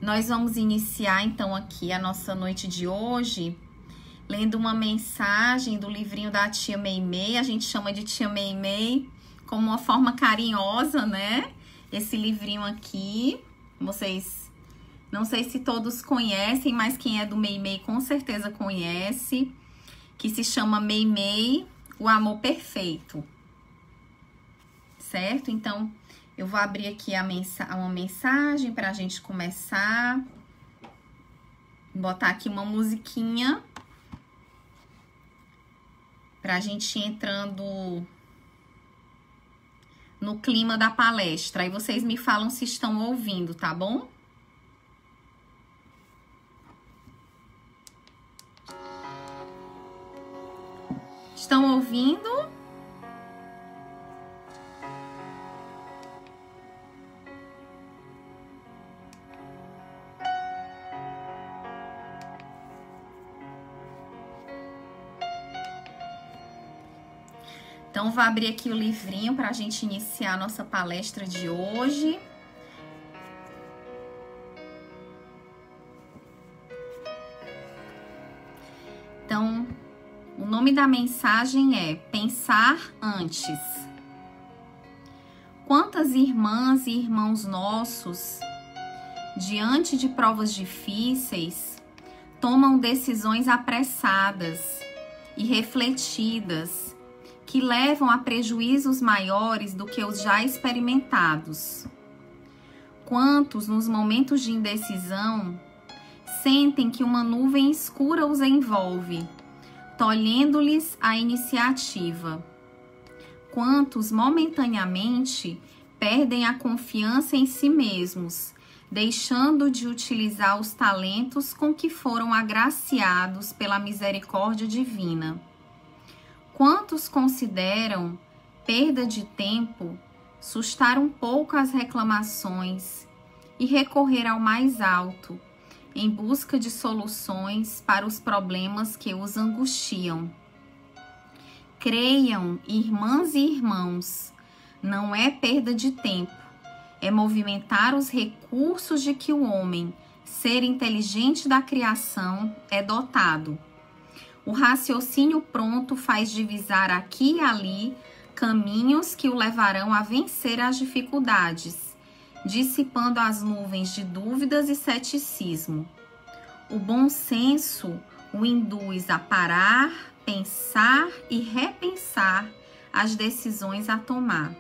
Nós vamos iniciar então aqui a nossa noite de hoje lendo uma mensagem do livrinho da tia Meimei. A gente chama de tia Meimei como uma forma carinhosa, né? Esse livrinho aqui, vocês, não sei se todos conhecem, mas quem é do Meimei com certeza conhece, que se chama Meimei, o Amor Perfeito, certo? Então, eu vou abrir aqui uma mensagem para a gente começar. Vou botar aqui uma musiquinha para a gente ir entrando no clima da palestra. Aí vocês me falam se estão ouvindo, tá bom? Estão ouvindo? Então, vou abrir aqui o livrinho para a gente iniciar a nossa palestra de hoje. Então, o nome da mensagem é Pensar Antes. Quantas irmãs e irmãos nossos, diante de provas difíceis, tomam decisões apressadas e refletidas, que levam a prejuízos maiores do que os já experimentados. Quantos, nos momentos de indecisão, sentem que uma nuvem escura os envolve, tolhendo-lhes a iniciativa. Quantos, momentaneamente, perdem a confiança em si mesmos, deixando de utilizar os talentos com que foram agraciados pela misericórdia divina. Quantos consideram perda de tempo sustar um pouco as reclamações e recorrer ao mais alto em busca de soluções para os problemas que os angustiam? Creiam, irmãs e irmãos, não é perda de tempo, é movimentar os recursos de que o homem, ser inteligente da criação, é dotado. O raciocínio pronto faz divisar aqui e ali caminhos que o levarão a vencer as dificuldades, dissipando as nuvens de dúvidas e ceticismo. O bom senso o induz a parar, pensar e repensar as decisões a tomar,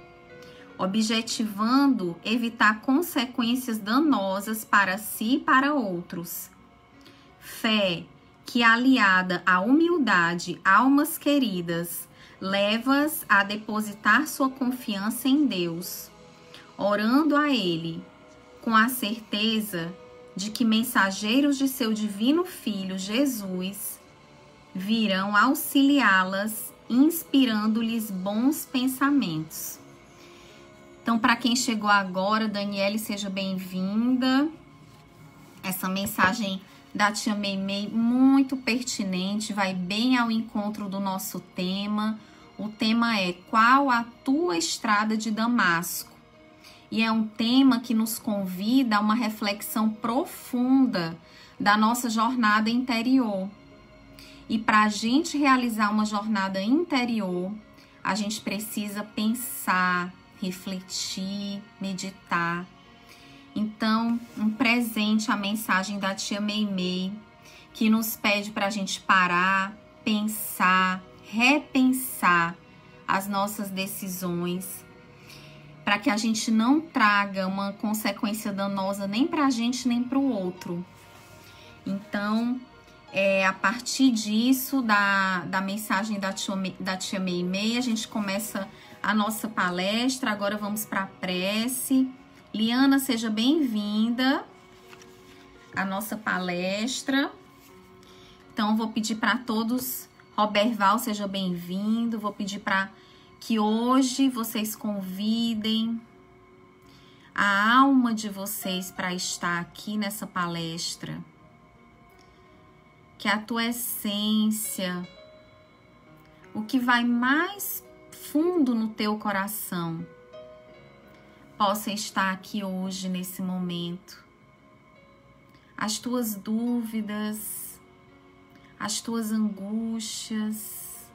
objetivando evitar consequências danosas para si e para outros. Fé que, aliada à humildade, almas queridas, leva-as a depositar sua confiança em Deus, orando a Ele, com a certeza de que mensageiros de seu divino Filho, Jesus, virão auxiliá-las, inspirando-lhes bons pensamentos. Então, para quem chegou agora, Daniele, seja bem-vinda. Essa mensagem da tia Meimei, muito pertinente, vai bem ao encontro do nosso tema. O tema é Qual a tua estrada de Damasco? E é um tema que nos convida a uma reflexão profunda da nossa jornada interior. E para a gente realizar uma jornada interior, a gente precisa pensar, refletir, meditar. Então, um presente à mensagem da tia Meimei, que nos pede para a gente parar, pensar, repensar as nossas decisões, para que a gente não traga uma consequência danosa nem para a gente, nem para o outro. Então, a partir disso, da mensagem da tia Meimei, a gente começa a nossa palestra. Agora vamos para a prece. Liana, seja bem-vinda à nossa palestra. Então, vou pedir para todos, Roberval, seja bem-vindo. Vou pedir para que hoje vocês convidem a alma de vocês para estar aqui nessa palestra. Que a tua essência, o que vai mais fundo no teu coração, possa estar aqui hoje, nesse momento. as tuas dúvidas, as tuas angústias.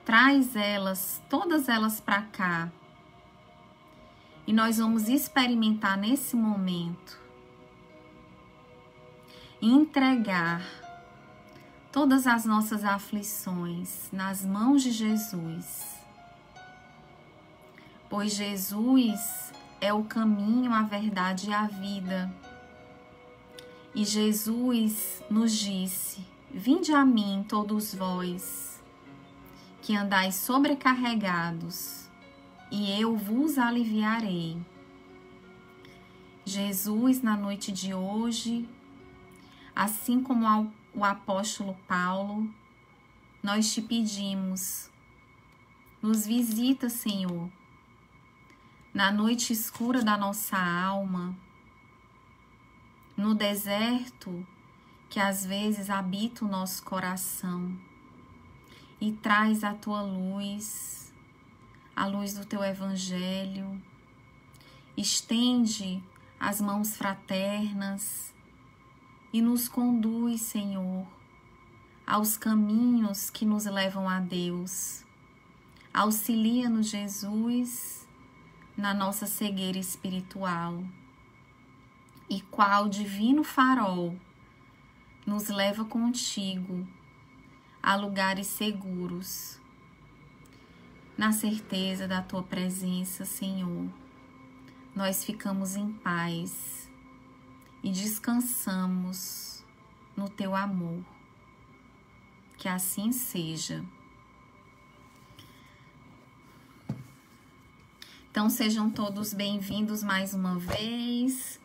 Traz elas, todas elas para cá. E nós vamos experimentar nesse momento, entregar todas as nossas aflições nas mãos de Jesus. Pois Jesus é o caminho, a verdade e a vida. E Jesus nos disse: vinde a mim todos vós, que andais sobrecarregados, e eu vos aliviarei. Jesus, na noite de hoje, assim como o apóstolo Paulo, nós te pedimos, nos visita, Senhor, na noite escura da nossa alma, no deserto que às vezes habita o nosso coração, e traz a tua luz, a luz do teu evangelho. Estende as mãos fraternas e nos conduz, Senhor, aos caminhos que nos levam a Deus. Auxilia-nos, Jesus, na nossa cegueira espiritual. E qual divino farol nos leva contigo a lugares seguros, na certeza da tua presença, Senhor. Nós ficamos em paz e descansamos no teu amor. Que assim seja. Então sejam todos bem-vindos mais uma vez.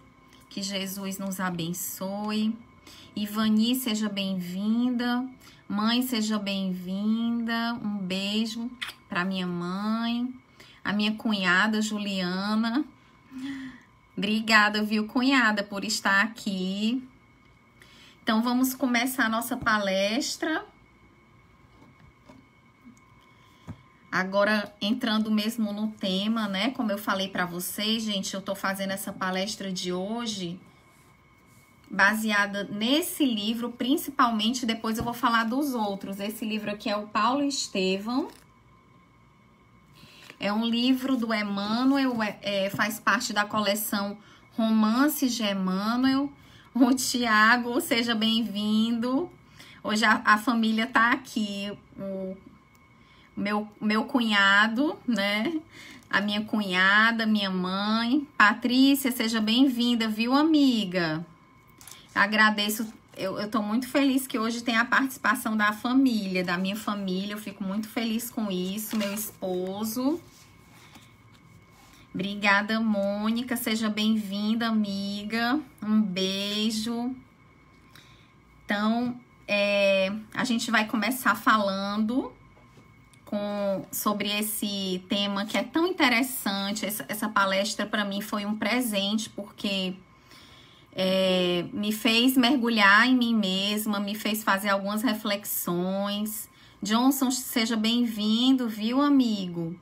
Que Jesus nos abençoe. Ivani, seja bem-vinda. Mãe, seja bem-vinda. Um beijo para minha mãe. A minha cunhada, Juliana. Obrigada, viu, cunhada, por estar aqui. Então, vamos começar a nossa palestra. Agora, entrando mesmo no tema, né? Como eu falei para vocês, gente, eu tô fazendo essa palestra de hoje baseada nesse livro, principalmente. Depois eu vou falar dos outros. Esse livro aqui é o Paulo Estevão. É um livro do Emmanuel, faz parte da coleção Romances de Emmanuel. O Tiago, seja bem-vindo. Hoje a família tá aqui. O meu cunhado, né? A minha cunhada, minha mãe. Patrícia, seja bem-vinda, viu, amiga? Agradeço, eu tô muito feliz que hoje tem a participação da família, da minha família. Eu fico muito feliz com isso, meu esposo. Obrigada, Mônica, seja bem-vinda, amiga. Um beijo. Então, a gente vai começar falando sobre esse tema que é tão interessante. Essa palestra para mim foi um presente, porque me fez mergulhar em mim mesma, me fez fazer algumas reflexões. Johnson, seja bem-vindo, viu, amigo?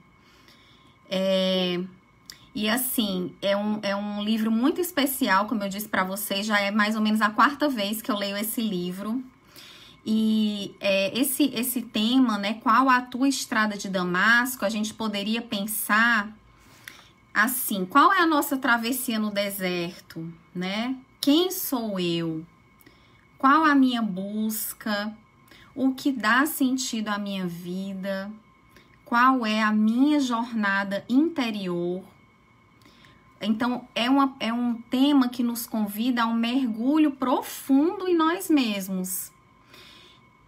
E assim, é um livro muito especial, como eu disse para vocês, já é mais ou menos a 4ª vez que eu leio esse livro. E esse tema, né, qual a tua estrada de Damasco, a gente poderia pensar assim, qual é a nossa travessia no deserto, né? Quem sou eu? Qual a minha busca? O que dá sentido à minha vida? Qual é a minha jornada interior? Então, é um tema que nos convida a um mergulho profundo em nós mesmos.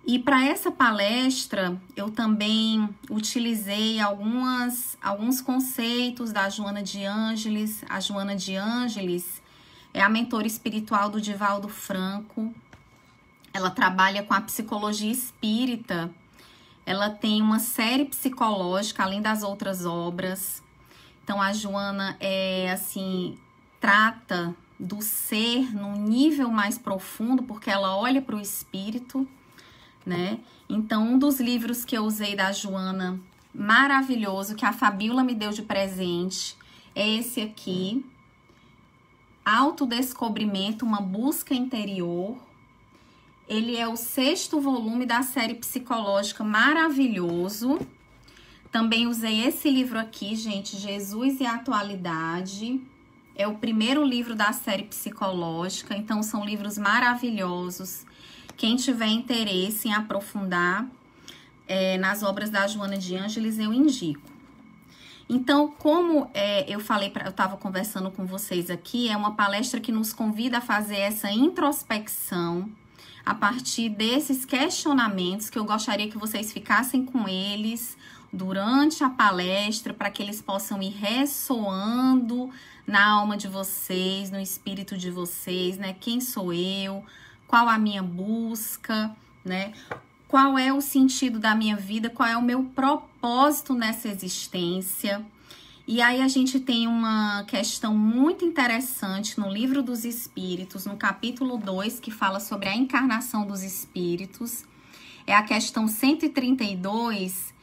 E para essa palestra, eu também utilizei alguns conceitos da Joana de Ângeles. A Joana de Ângeles é a mentora espiritual do Divaldo Franco. Ela trabalha com a psicologia espírita. Ela tem uma série psicológica, além das outras obras. Então, a Joana trata do ser num nível mais profundo, porque ela olha para o espírito, né? Então, um dos livros que eu usei da Joana, maravilhoso, que a Fabíola me deu de presente, é esse aqui, Autodescobrimento, uma busca interior. Ele é o 6º volume da série psicológica, maravilhoso. Também usei esse livro aqui, gente, Jesus e a Atualidade. É o primeiro livro da série psicológica, então são livros maravilhosos. Quem tiver interesse em aprofundar nas obras da Joana de Ângeles, eu indico. Então, como eu estava conversando com vocês aqui, é uma palestra que nos convida a fazer essa introspecção a partir desses questionamentos, que eu gostaria que vocês ficassem com eles durante a palestra, para que eles possam ir ressoando na alma de vocês, no espírito de vocês, né? Quem sou eu? Qual a minha busca, né? Qual é o sentido da minha vida? Qual é o meu propósito nessa existência? E aí a gente tem uma questão muito interessante no Livro dos Espíritos, no capítulo 2, que fala sobre a encarnação dos espíritos. É a questão 132,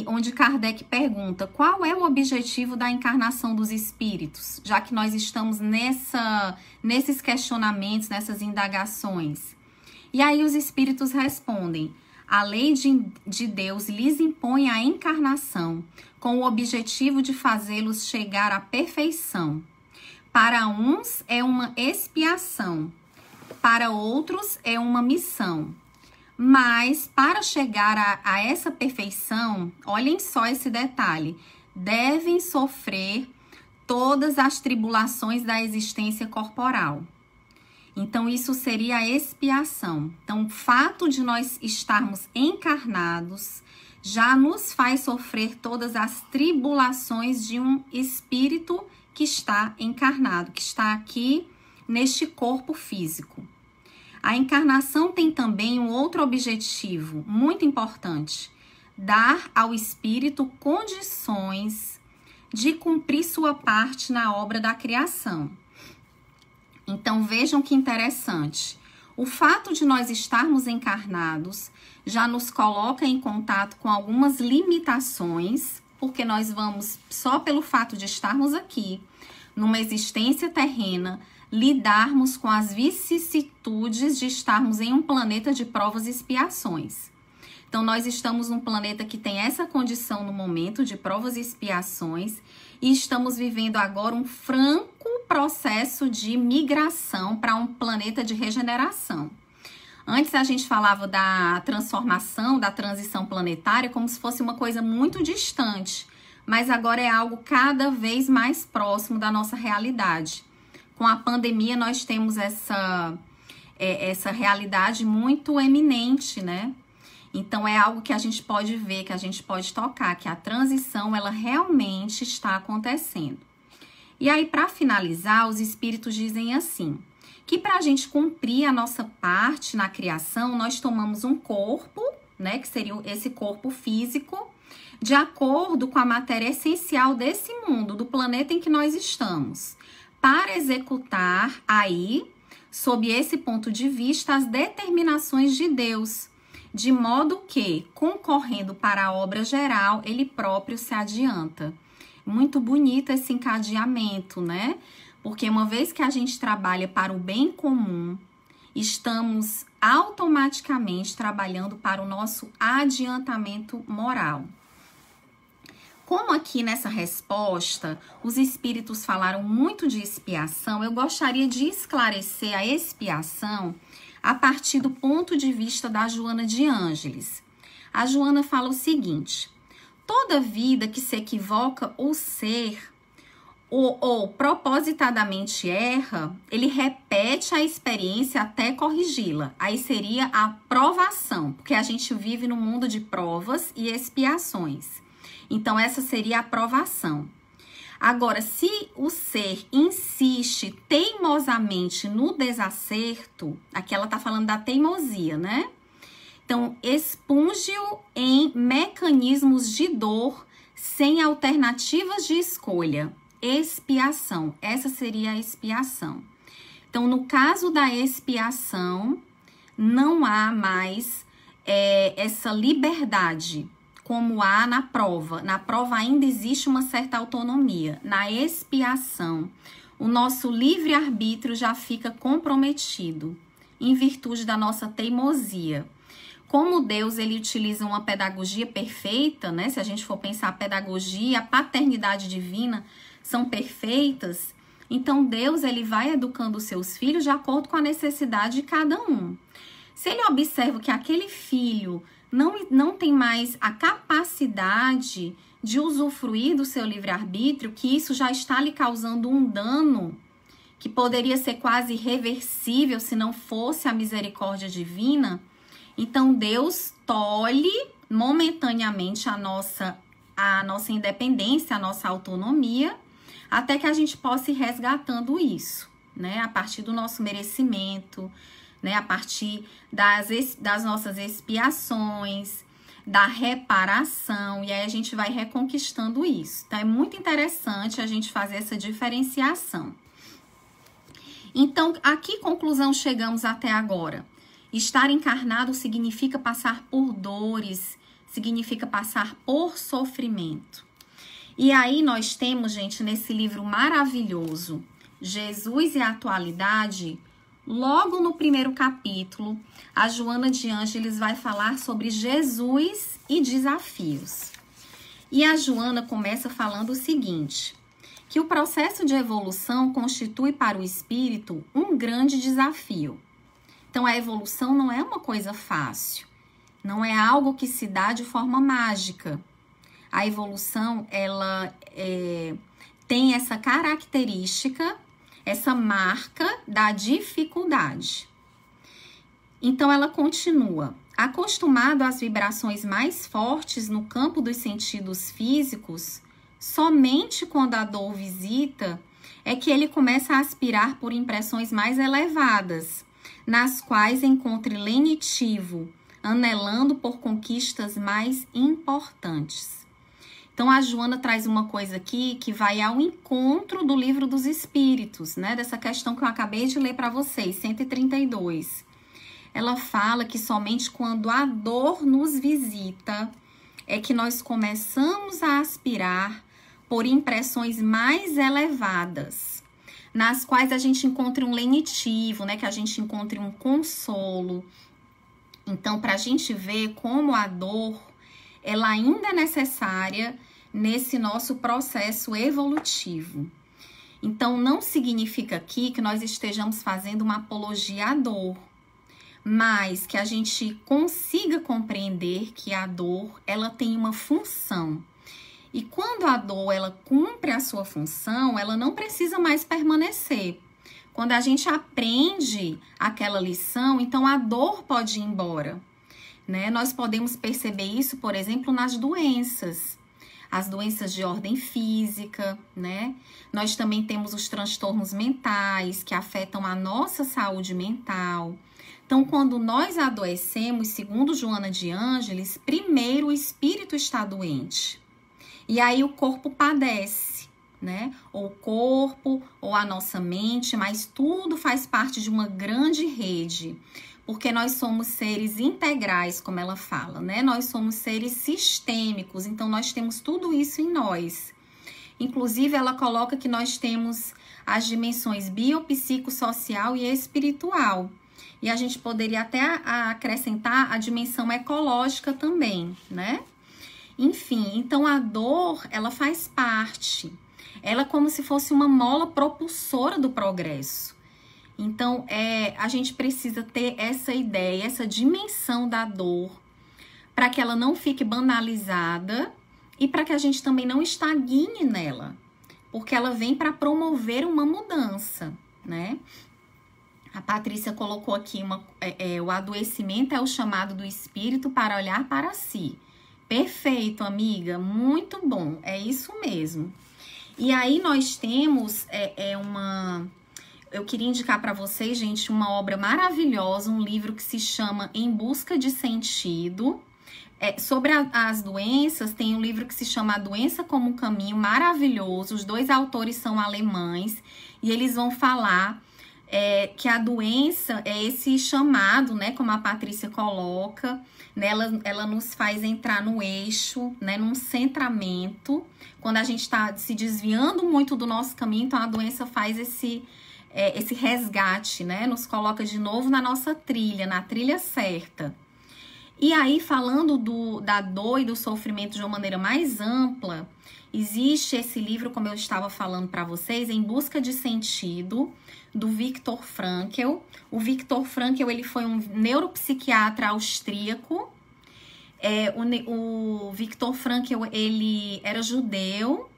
onde Kardec pergunta qual é o objetivo da encarnação dos espíritos, já que nós estamos nesses questionamentos, nessas indagações. E aí os espíritos respondem: a lei de Deus lhes impõe a encarnação, com o objetivo de fazê-los chegar à perfeição. Para uns é uma expiação, para outros é uma missão. Mas para chegar a essa perfeição, olhem só esse detalhe, devem sofrer todas as tribulações da existência corporal. Então, isso seria a expiação. Então, o fato de nós estarmos encarnados já nos faz sofrer todas as tribulações de um espírito que está encarnado, que está aqui neste corpo físico. A encarnação tem também um outro objetivo muito importante: dar ao espírito condições de cumprir sua parte na obra da criação. Então, vejam que interessante. O fato de nós estarmos encarnados já nos coloca em contato com algumas limitações, porque nós vamos, só pelo fato de estarmos aqui, numa existência terrena, lidarmos com as vicissitudes de estarmos em um planeta de provas e expiações. Então, nós estamos num planeta que tem essa condição no momento de provas e expiações e estamos vivendo agora um franco processo de migração para um planeta de regeneração. Antes a gente falava da transformação, da transição planetária como se fosse uma coisa muito distante, mas agora é algo cada vez mais próximo da nossa realidade. Com a pandemia nós temos essa realidade muito eminente, né? Então, é algo que a gente pode ver, que a gente pode tocar, que a transição, ela realmente está acontecendo. E aí, para finalizar, os espíritos dizem assim, que para a gente cumprir a nossa parte na criação, nós tomamos um corpo, né, que seria esse corpo físico, de acordo com a matéria essencial desse mundo, do planeta em que nós estamos, para executar aí, sob esse ponto de vista, as determinações de Deus, de modo que, concorrendo para a obra geral, ele próprio se adianta. Muito bonito esse encadeamento, né? Porque uma vez que a gente trabalha para o bem comum, estamos automaticamente trabalhando para o nosso adiantamento moral. Como aqui nessa resposta, os espíritos falaram muito de expiação, eu gostaria de esclarecer a expiação a partir do ponto de vista da Joana de Ângeles. A Joana fala o seguinte: toda vida que se equivoca o ser ou propositadamente erra, ele repete a experiência até corrigi-la. Aí seria a provação, porque a gente vive no mundo de provas e expiações. Então, essa seria a provação. Agora, se o ser insiste teimosamente no desacerto, aqui ela tá falando da teimosia, né? Então, expunge-o em mecanismos de dor sem alternativas de escolha. Expiação, essa seria a expiação. Então, no caso da expiação, não há mais essa liberdade como há na prova. Na prova ainda existe uma certa autonomia. Na expiação, o nosso livre-arbítrio já fica comprometido, em virtude da nossa teimosia. Como Deus, ele utiliza uma pedagogia perfeita, né? Se a gente for pensar a pedagogia, a paternidade divina são perfeitas, então Deus, ele vai educando os seus filhos de acordo com a necessidade de cada um. Se ele observa que aquele filho não tem mais a capacidade de usufruir do seu livre-arbítrio, que isso já está lhe causando um dano que poderia ser quase irreversível se não fosse a misericórdia divina, então Deus tolhe momentaneamente a nossa independência, a nossa autonomia, até que a gente possa ir resgatando isso, né? A partir do nosso merecimento, né? A partir das nossas expiações, da reparação, e aí a gente vai reconquistando isso. Então, é muito interessante a gente fazer essa diferenciação. Então, a que conclusão chegamos até agora? Estar encarnado significa passar por dores, significa passar por sofrimento. E aí nós temos, gente, nesse livro maravilhoso, Jesus e a Atualidade, logo no primeiro capítulo, a Joana de Ângeles vai falar sobre Jesus e desafios. E a Joana começa falando o seguinte, que o processo de evolução constitui para o espírito um grande desafio. Então, a evolução não é uma coisa fácil, não é algo que se dá de forma mágica. A evolução, ela tem essa característica, essa marca da dificuldade. Então, ela continua. Acostumado às vibrações mais fortes no campo dos sentidos físicos, somente quando a dor visita é que ele começa a aspirar por impressões mais elevadas, nas quais encontre lenitivo, anelando por conquistas mais importantes. Então, a Joana traz uma coisa aqui que vai ao encontro do Livro dos Espíritos, né? Dessa questão que eu acabei de ler para vocês, 132. Ela fala que somente quando a dor nos visita é que nós começamos a aspirar por impressões mais elevadas, nas quais a gente encontre um lenitivo, né? Que a gente encontre um consolo. Então, para a gente ver como a dor, ela ainda é necessária nesse nosso processo evolutivo. Então, não significa aqui que nós estejamos fazendo uma apologia à dor, mas que a gente consiga compreender que a dor, ela tem uma função. E quando a dor, ela cumpre a sua função, ela não precisa mais permanecer. Quando a gente aprende aquela lição, então a dor pode ir embora, né? Nós podemos perceber isso, por exemplo, nas doenças. As doenças de ordem física, né? Nós também temos os transtornos mentais que afetam a nossa saúde mental. Então, quando nós adoecemos, segundo Joana de Ângeles, primeiro o espírito está doente. E aí o corpo padece, né? Ou o corpo, ou a nossa mente, mas tudo faz parte de uma grande rede. Porque nós somos seres integrais, como ela fala, né? Nós somos seres sistêmicos, então nós temos tudo isso em nós. Inclusive, ela coloca que nós temos as dimensões biopsicossocial e espiritual. E a gente poderia até acrescentar a dimensão ecológica também, né? Enfim, então a dor, ela faz parte. Ela é como se fosse uma mola propulsora do progresso. Então, a gente precisa ter essa ideia, essa dimensão da dor, para que ela não fique banalizada e para que a gente também não estagne nela, porque ela vem para promover uma mudança, né? A Patrícia colocou aqui, o adoecimento é o chamado do espírito para olhar para si. Perfeito, amiga, muito bom, é isso mesmo. E aí nós temos eu queria indicar para vocês, gente, uma obra maravilhosa, um livro que se chama Em Busca de Sentido. Sobre as doenças, tem um livro que se chama A Doença como um Caminho, maravilhoso. Os dois autores são alemães e eles vão falar que a doença é esse chamado, né, como a Patrícia coloca, né, ela nos faz entrar no eixo, né, num centramento. Quando a gente está se desviando muito do nosso caminho, então a doença faz esse resgate, né, nos coloca de novo na nossa trilha, na trilha certa. E aí, falando da dor e do sofrimento de uma maneira mais ampla, existe esse livro, como eu estava falando para vocês, Em Busca de Sentido, do Viktor Frankl. O Viktor Frankl, ele foi um neuropsiquiatra austríaco. O Viktor Frankl, ele era judeu,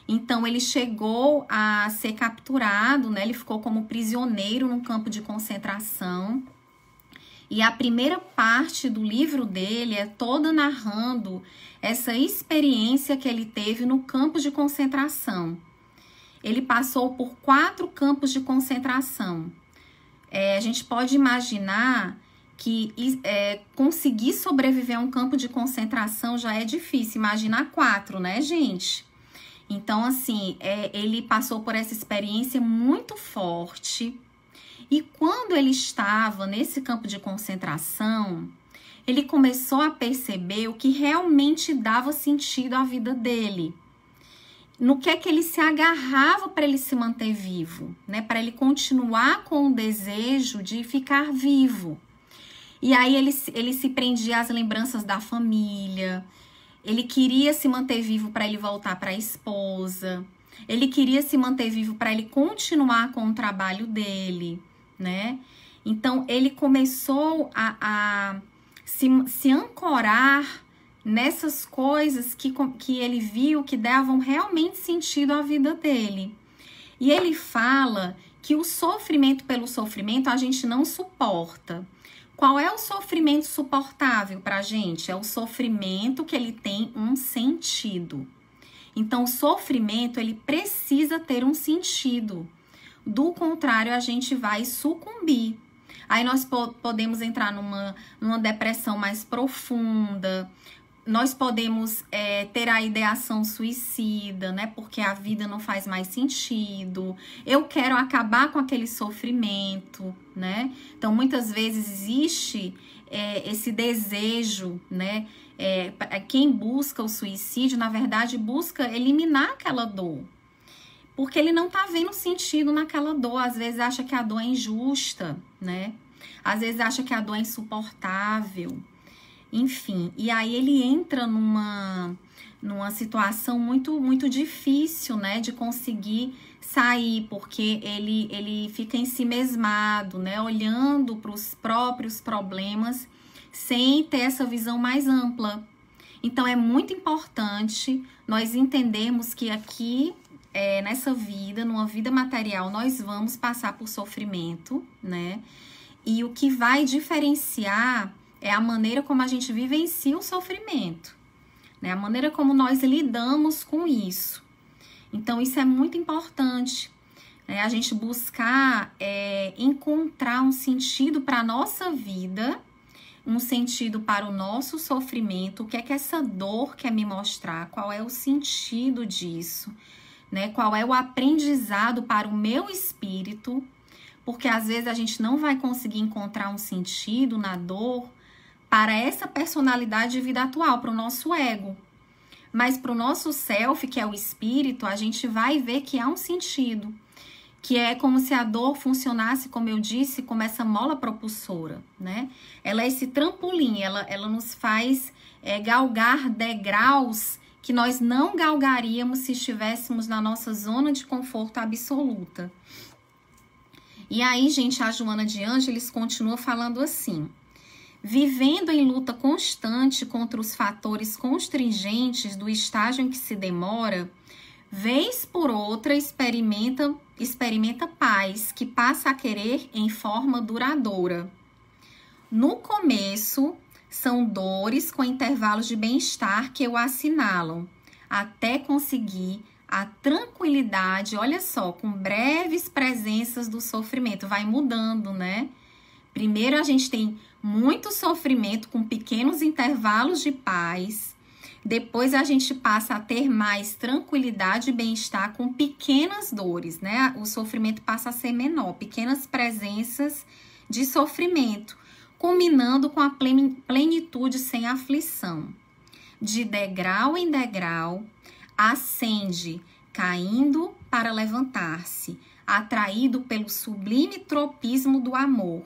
então ele chegou a ser capturado, né? Ele ficou como prisioneiro num campo de concentração. E a primeira parte do livro dele é toda narrando essa experiência que ele teve no campo de concentração. Ele passou por 4 campos de concentração. A gente pode imaginar que conseguir sobreviver a um campo de concentração já é difícil. Imaginar 4, né, gente? Então, assim, ele passou por essa experiência muito forte. E quando ele estava nesse campo de concentração, ele começou a perceber o que realmente dava sentido à vida dele. No que é que ele se agarrava para ele se manter vivo, né? Para ele continuar com o desejo de ficar vivo. E aí ele se prendia às lembranças da família, ele queria se manter vivo para ele voltar para a esposa, ele queria se manter vivo para ele continuar com o trabalho dele, né? Então ele começou a se ancorar nessas coisas que ele viu que davam realmente sentido à vida dele. E ele fala que o sofrimento pelo sofrimento a gente não suporta. Qual é o sofrimento suportável para a gente? É o sofrimento que ele tem um sentido. Então, o sofrimento, ele precisa ter um sentido. Do contrário, a gente vai sucumbir. Aí nós podemos entrar numa depressão mais profunda. Nós podemos ter a ideação suicida, né? Porque a vida não faz mais sentido. Eu quero acabar com aquele sofrimento, né? Então, muitas vezes existe esse desejo, né? Quem busca o suicídio, na verdade, busca eliminar aquela dor. Porque ele não tá vendo sentido naquela dor. Às vezes acha que a dor é injusta, né? Às vezes acha que a dor é insuportável. Enfim, e aí ele entra numa situação muito, muito difícil, né, de conseguir sair, porque ele fica ensimesmado, né, olhando para os próprios problemas sem ter essa visão mais ampla. Então, é muito importante nós entendermos que aqui, nessa vida, numa vida material, nós vamos passar por sofrimento, né, e o que vai diferenciar é a maneira como a gente vivencia o sofrimento, né? A maneira como nós lidamos com isso. Então, isso é muito importante, né? A gente buscar encontrar um sentido para a nossa vida, um sentido para o nosso sofrimento. O que é que essa dor quer me mostrar? Qual é o sentido disso? Né? Qual é o aprendizado para o meu espírito? Porque às vezes a gente não vai conseguir encontrar um sentido na dor para essa personalidade de vida atual, para o nosso ego. Mas para o nosso self, que é o espírito, a gente vai ver que há um sentido. Que é como se a dor funcionasse, como eu disse, como essa mola propulsora, né? Ela é esse trampolim, ela nos faz galgar degraus que nós não galgaríamos se estivéssemos na nossa zona de conforto absoluta. E aí, gente, a Joana de Ângeles continua falando assim: vivendo em luta constante contra os fatores constringentes do estágio em que se demora, vez por outra experimenta paz que passa a querer em forma duradoura. No começo, são dores com intervalos de bem-estar que o assinalam, até conseguir a tranquilidade, olha só, com breves presenças do sofrimento. Vai mudando, né? Primeiro a gente tem muito sofrimento com pequenos intervalos de paz. Depois a gente passa a ter mais tranquilidade e bem-estar com pequenas dores, né? O sofrimento passa a ser menor, pequenas presenças de sofrimento, culminando com a plenitude sem aflição. De degrau em degrau, ascende, caindo para levantar-se, atraído pelo sublime tropismo do amor.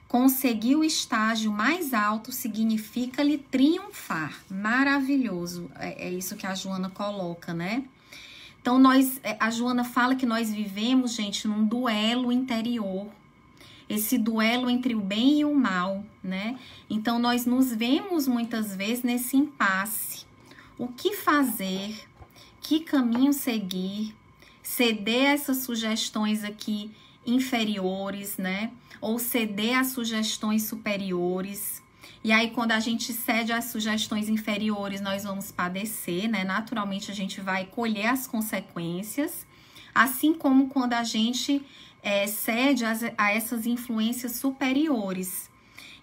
Conseguir o estágio mais alto significa-lhe triunfar. Maravilhoso. É isso que a Joana coloca, né? Então, a Joana fala que nós vivemos, gente, num duelo interior. Esse duelo entre o bem e o mal, né? Então, nós nos vemos muitas vezes nesse impasse. O que fazer? Que caminho seguir? Ceder essas sugestões aqui inferiores, né? Ou ceder às sugestões superiores. E aí, quando a gente cede às sugestões inferiores, nós vamos padecer, né? Naturalmente, a gente vai colher as consequências. Assim como quando a gente cede a essas influências superiores.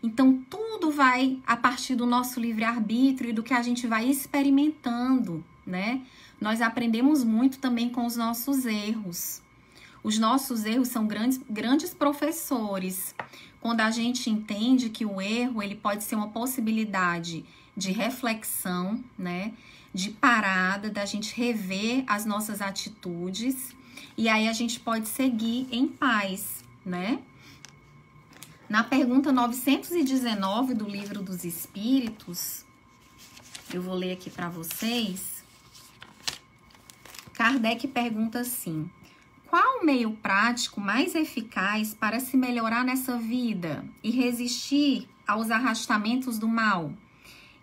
Então, tudo vai a partir do nosso livre-arbítrio e do que a gente vai experimentando, né? Nós aprendemos muito também com os nossos erros. Os nossos erros são grandes professores. Quando a gente entende que o erro ele pode ser uma possibilidade de reflexão, né? De parada, da gente rever as nossas atitudes. E aí a gente pode seguir em paz, né? Na pergunta 919 do Livro dos Espíritos, eu vou ler aqui para vocês. Kardec pergunta assim: qual o meio prático mais eficaz para se melhorar nessa vida e resistir aos arrastamentos do mal?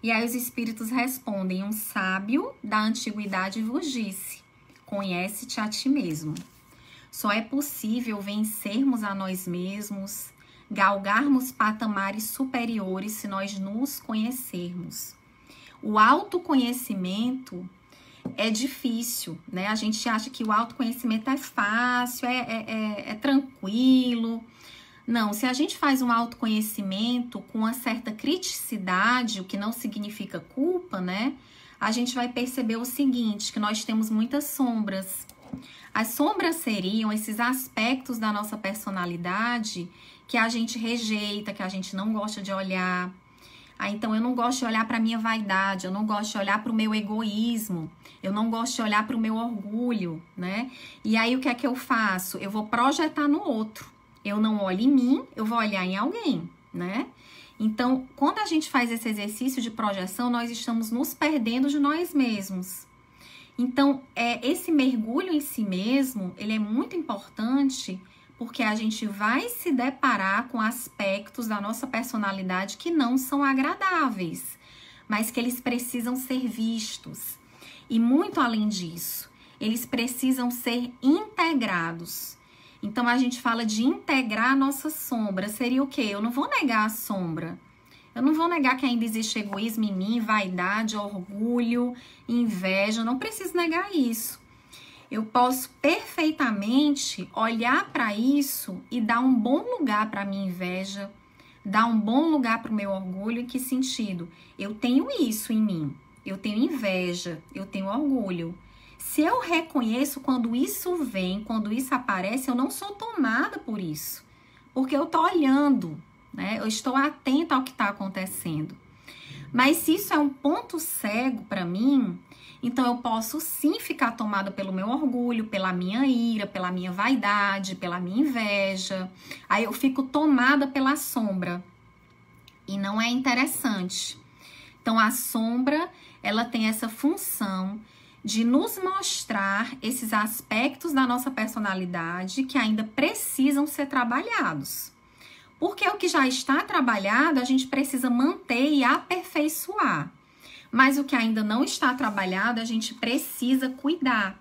E aí os espíritos respondem: um sábio da antiguidade vos disse: conhece-te a ti mesmo. Só é possível vencermos a nós mesmos, galgarmos patamares superiores se nós nos conhecermos. O autoconhecimento é difícil, né? A gente acha que o autoconhecimento é fácil, é tranquilo. Não, se a gente faz um autoconhecimento com uma certa criticidade, o que não significa culpa, né? A gente vai perceber o seguinte, que nós temos muitas sombras. As sombras seriam esses aspectos da nossa personalidade que a gente rejeita, que a gente não gosta de olhar. Então, eu não gosto de olhar para a minha vaidade, eu não gosto de olhar para o meu egoísmo, eu não gosto de olhar para o meu orgulho, né? E aí, o que é que eu faço? Eu vou projetar no outro. Eu não olho em mim, eu vou olhar em alguém, né? Então, quando a gente faz esse exercício de projeção, nós estamos nos perdendo de nós mesmos. Então, esse mergulho em si mesmo, ele é muito importante porque a gente vai se deparar com aspectos da nossa personalidade que não são agradáveis, mas que eles precisam ser vistos. E muito além disso, eles precisam ser integrados. Então, a gente fala de integrar a nossa sombra. Seria o quê? Eu não vou negar a sombra. Eu não vou negar que ainda existe egoísmo em mim, vaidade, orgulho, inveja. Eu não preciso negar isso. Eu posso perfeitamente olhar para isso e dar um bom lugar para a minha inveja, dar um bom lugar para o meu orgulho. Em que sentido? Eu tenho isso em mim. Eu tenho inveja, eu tenho orgulho. Se eu reconheço quando isso vem, quando isso aparece, eu não sou tomada por isso. Porque eu estou olhando, né? Eu estou atenta ao que está acontecendo. Mas se isso é um ponto cego para mim, então eu posso sim ficar tomada pelo meu orgulho, pela minha ira, pela minha vaidade, pela minha inveja. Aí eu fico tomada pela sombra. E não é interessante. Então a sombra, ela tem essa função de nos mostrar esses aspectos da nossa personalidade que ainda precisam ser trabalhados. Porque o que já está trabalhado, a gente precisa manter e aperfeiçoar. Mas o que ainda não está trabalhado, a gente precisa cuidar.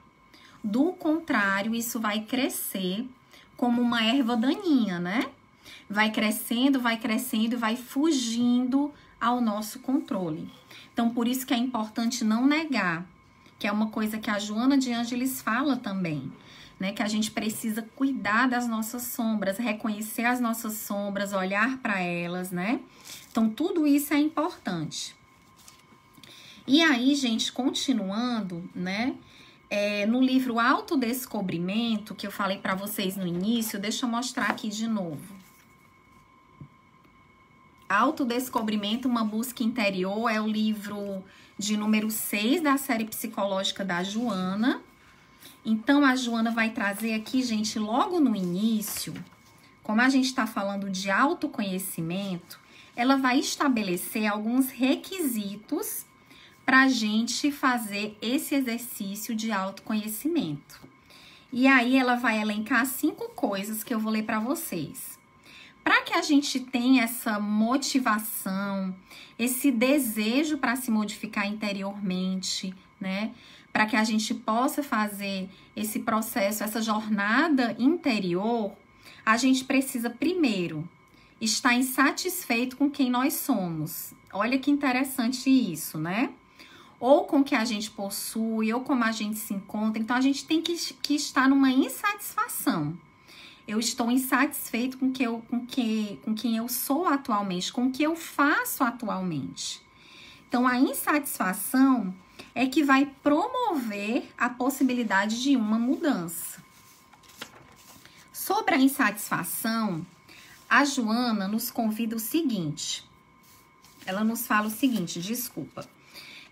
Do contrário, isso vai crescer como uma erva daninha, né? Vai crescendo e vai fugindo ao nosso controle. Então, por isso que é importante não negar, que é uma coisa que a Joana de Ângeles fala também, né? Que a gente precisa cuidar das nossas sombras, reconhecer as nossas sombras, olhar para elas, né? Então, tudo isso é importante. E aí, gente, continuando, né? No livro Autodescobrimento, que eu falei para vocês no início, deixa eu mostrar aqui de novo. Autodescobrimento, uma busca interior, é o livro de número 6 da série psicológica da Joana. Então, a Joana vai trazer aqui, gente, logo no início, como a gente está falando de autoconhecimento, ela vai estabelecer alguns requisitos para a gente fazer esse exercício de autoconhecimento. E aí, ela vai elencar 5 coisas que eu vou ler para vocês. Para que a gente tenha essa motivação, esse desejo para se modificar interiormente, né? Para que a gente possa fazer esse processo, essa jornada interior, a gente precisa primeiro estar insatisfeito com quem nós somos. Olha que interessante isso, né? Ou com o que a gente possui, ou como a gente se encontra. Então, a gente tem que estar numa insatisfação. Eu estou insatisfeito com quem eu sou atualmente, com o que eu faço atualmente. Então, a insatisfação é que vai promover a possibilidade de uma mudança. Sobre a insatisfação, a Joana nos convida o seguinte. Ela nos fala o seguinte,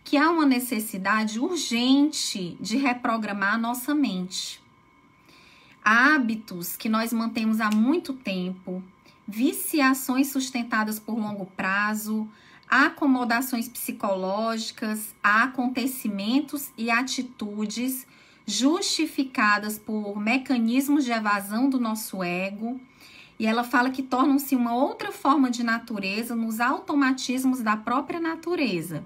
que há uma necessidade urgente de reprogramar a nossa mente. Hábitos que nós mantemos há muito tempo, viciações sustentadas por longo prazo, acomodações psicológicas, acontecimentos e atitudes justificadas por mecanismos de evasão do nosso ego. E ela fala que tornam-se uma outra forma de natureza nos automatismos da própria natureza.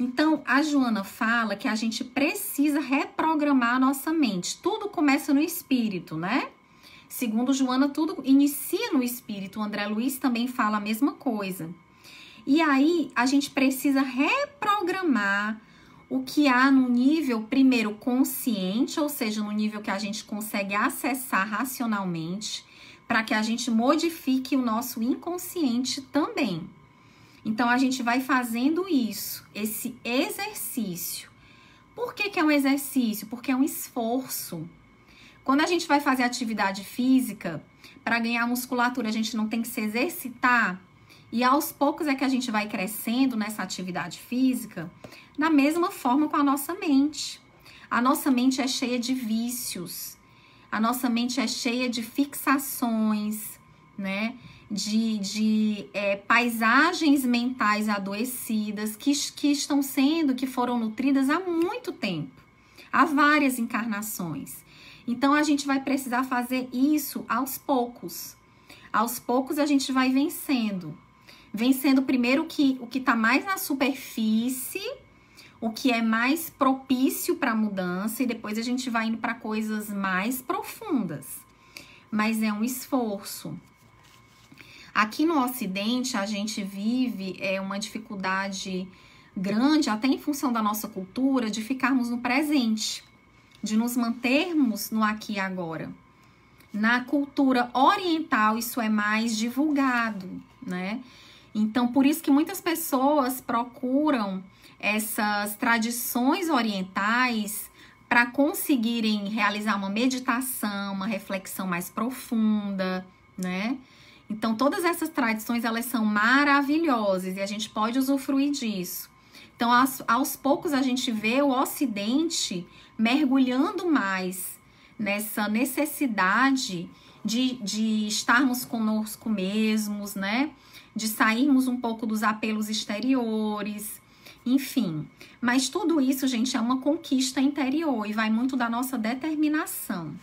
Então, a Joana fala que a gente precisa reprogramar a nossa mente. Tudo começa no espírito, né? Segundo Joana, tudo inicia no espírito. O André Luiz também fala a mesma coisa. E aí, a gente precisa reprogramar o que há no nível, primeiro, consciente, ou seja, no nível que a gente consegue acessar racionalmente, para que a gente modifique o nosso inconsciente também. Então, a gente vai fazendo isso, esse exercício. Por que é um exercício? Porque é um esforço. Quando a gente vai fazer atividade física, para ganhar musculatura, a gente não tem que se exercitar. E aos poucos é que a gente vai crescendo nessa atividade física, da mesma forma com a nossa mente. A nossa mente é cheia de vícios. A nossa mente é cheia de fixações, né? De paisagens mentais adoecidas que foram nutridas há muito tempo, há várias encarnações. Então, a gente vai precisar fazer isso aos poucos. Aos poucos, a gente vai vencendo. Vencendo primeiro o que está mais na superfície, o que é mais propício para a mudança, e depois a gente vai indo para coisas mais profundas. Mas é um esforço. Aqui no Ocidente, a gente vive uma dificuldade grande, até em função da nossa cultura, de ficarmos no presente, de nos mantermos no aqui e agora. Na cultura oriental, isso é mais divulgado, né? Então, por isso que muitas pessoas procuram essas tradições orientais para conseguirem realizar uma meditação, uma reflexão mais profunda, né? Então, todas essas tradições, elas são maravilhosas e a gente pode usufruir disso. Então, aos poucos, a gente vê o Ocidente mergulhando mais nessa necessidade de estarmos conosco mesmos, né? De sairmos um pouco dos apelos exteriores, enfim. Mas tudo isso, gente, é uma conquista interior e vai muito da nossa determinação.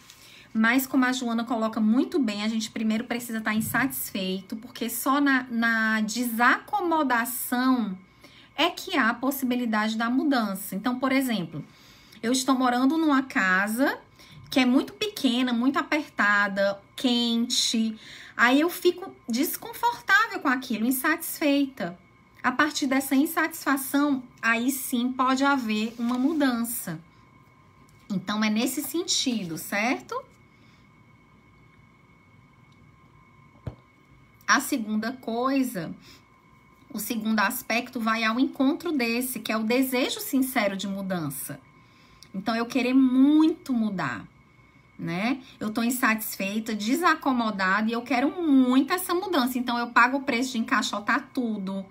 Mas, como a Joana coloca muito bem, a gente primeiro precisa estar insatisfeito, porque só na desacomodação é que há a possibilidade da mudança. Então, por exemplo, eu estou morando numa casa que é muito pequena, muito apertada, quente. Aí eu fico desconfortável com aquilo, insatisfeita. A partir dessa insatisfação, aí sim pode haver uma mudança. Então, é nesse sentido, certo? A segunda coisa, O segundo aspecto vai ao encontro desse, que é o desejo sincero de mudança. Então, eu querer muito mudar, né? Eu tô insatisfeita, desacomodada e eu quero muito essa mudança. Então, eu pago o preço de encaixotar tudo,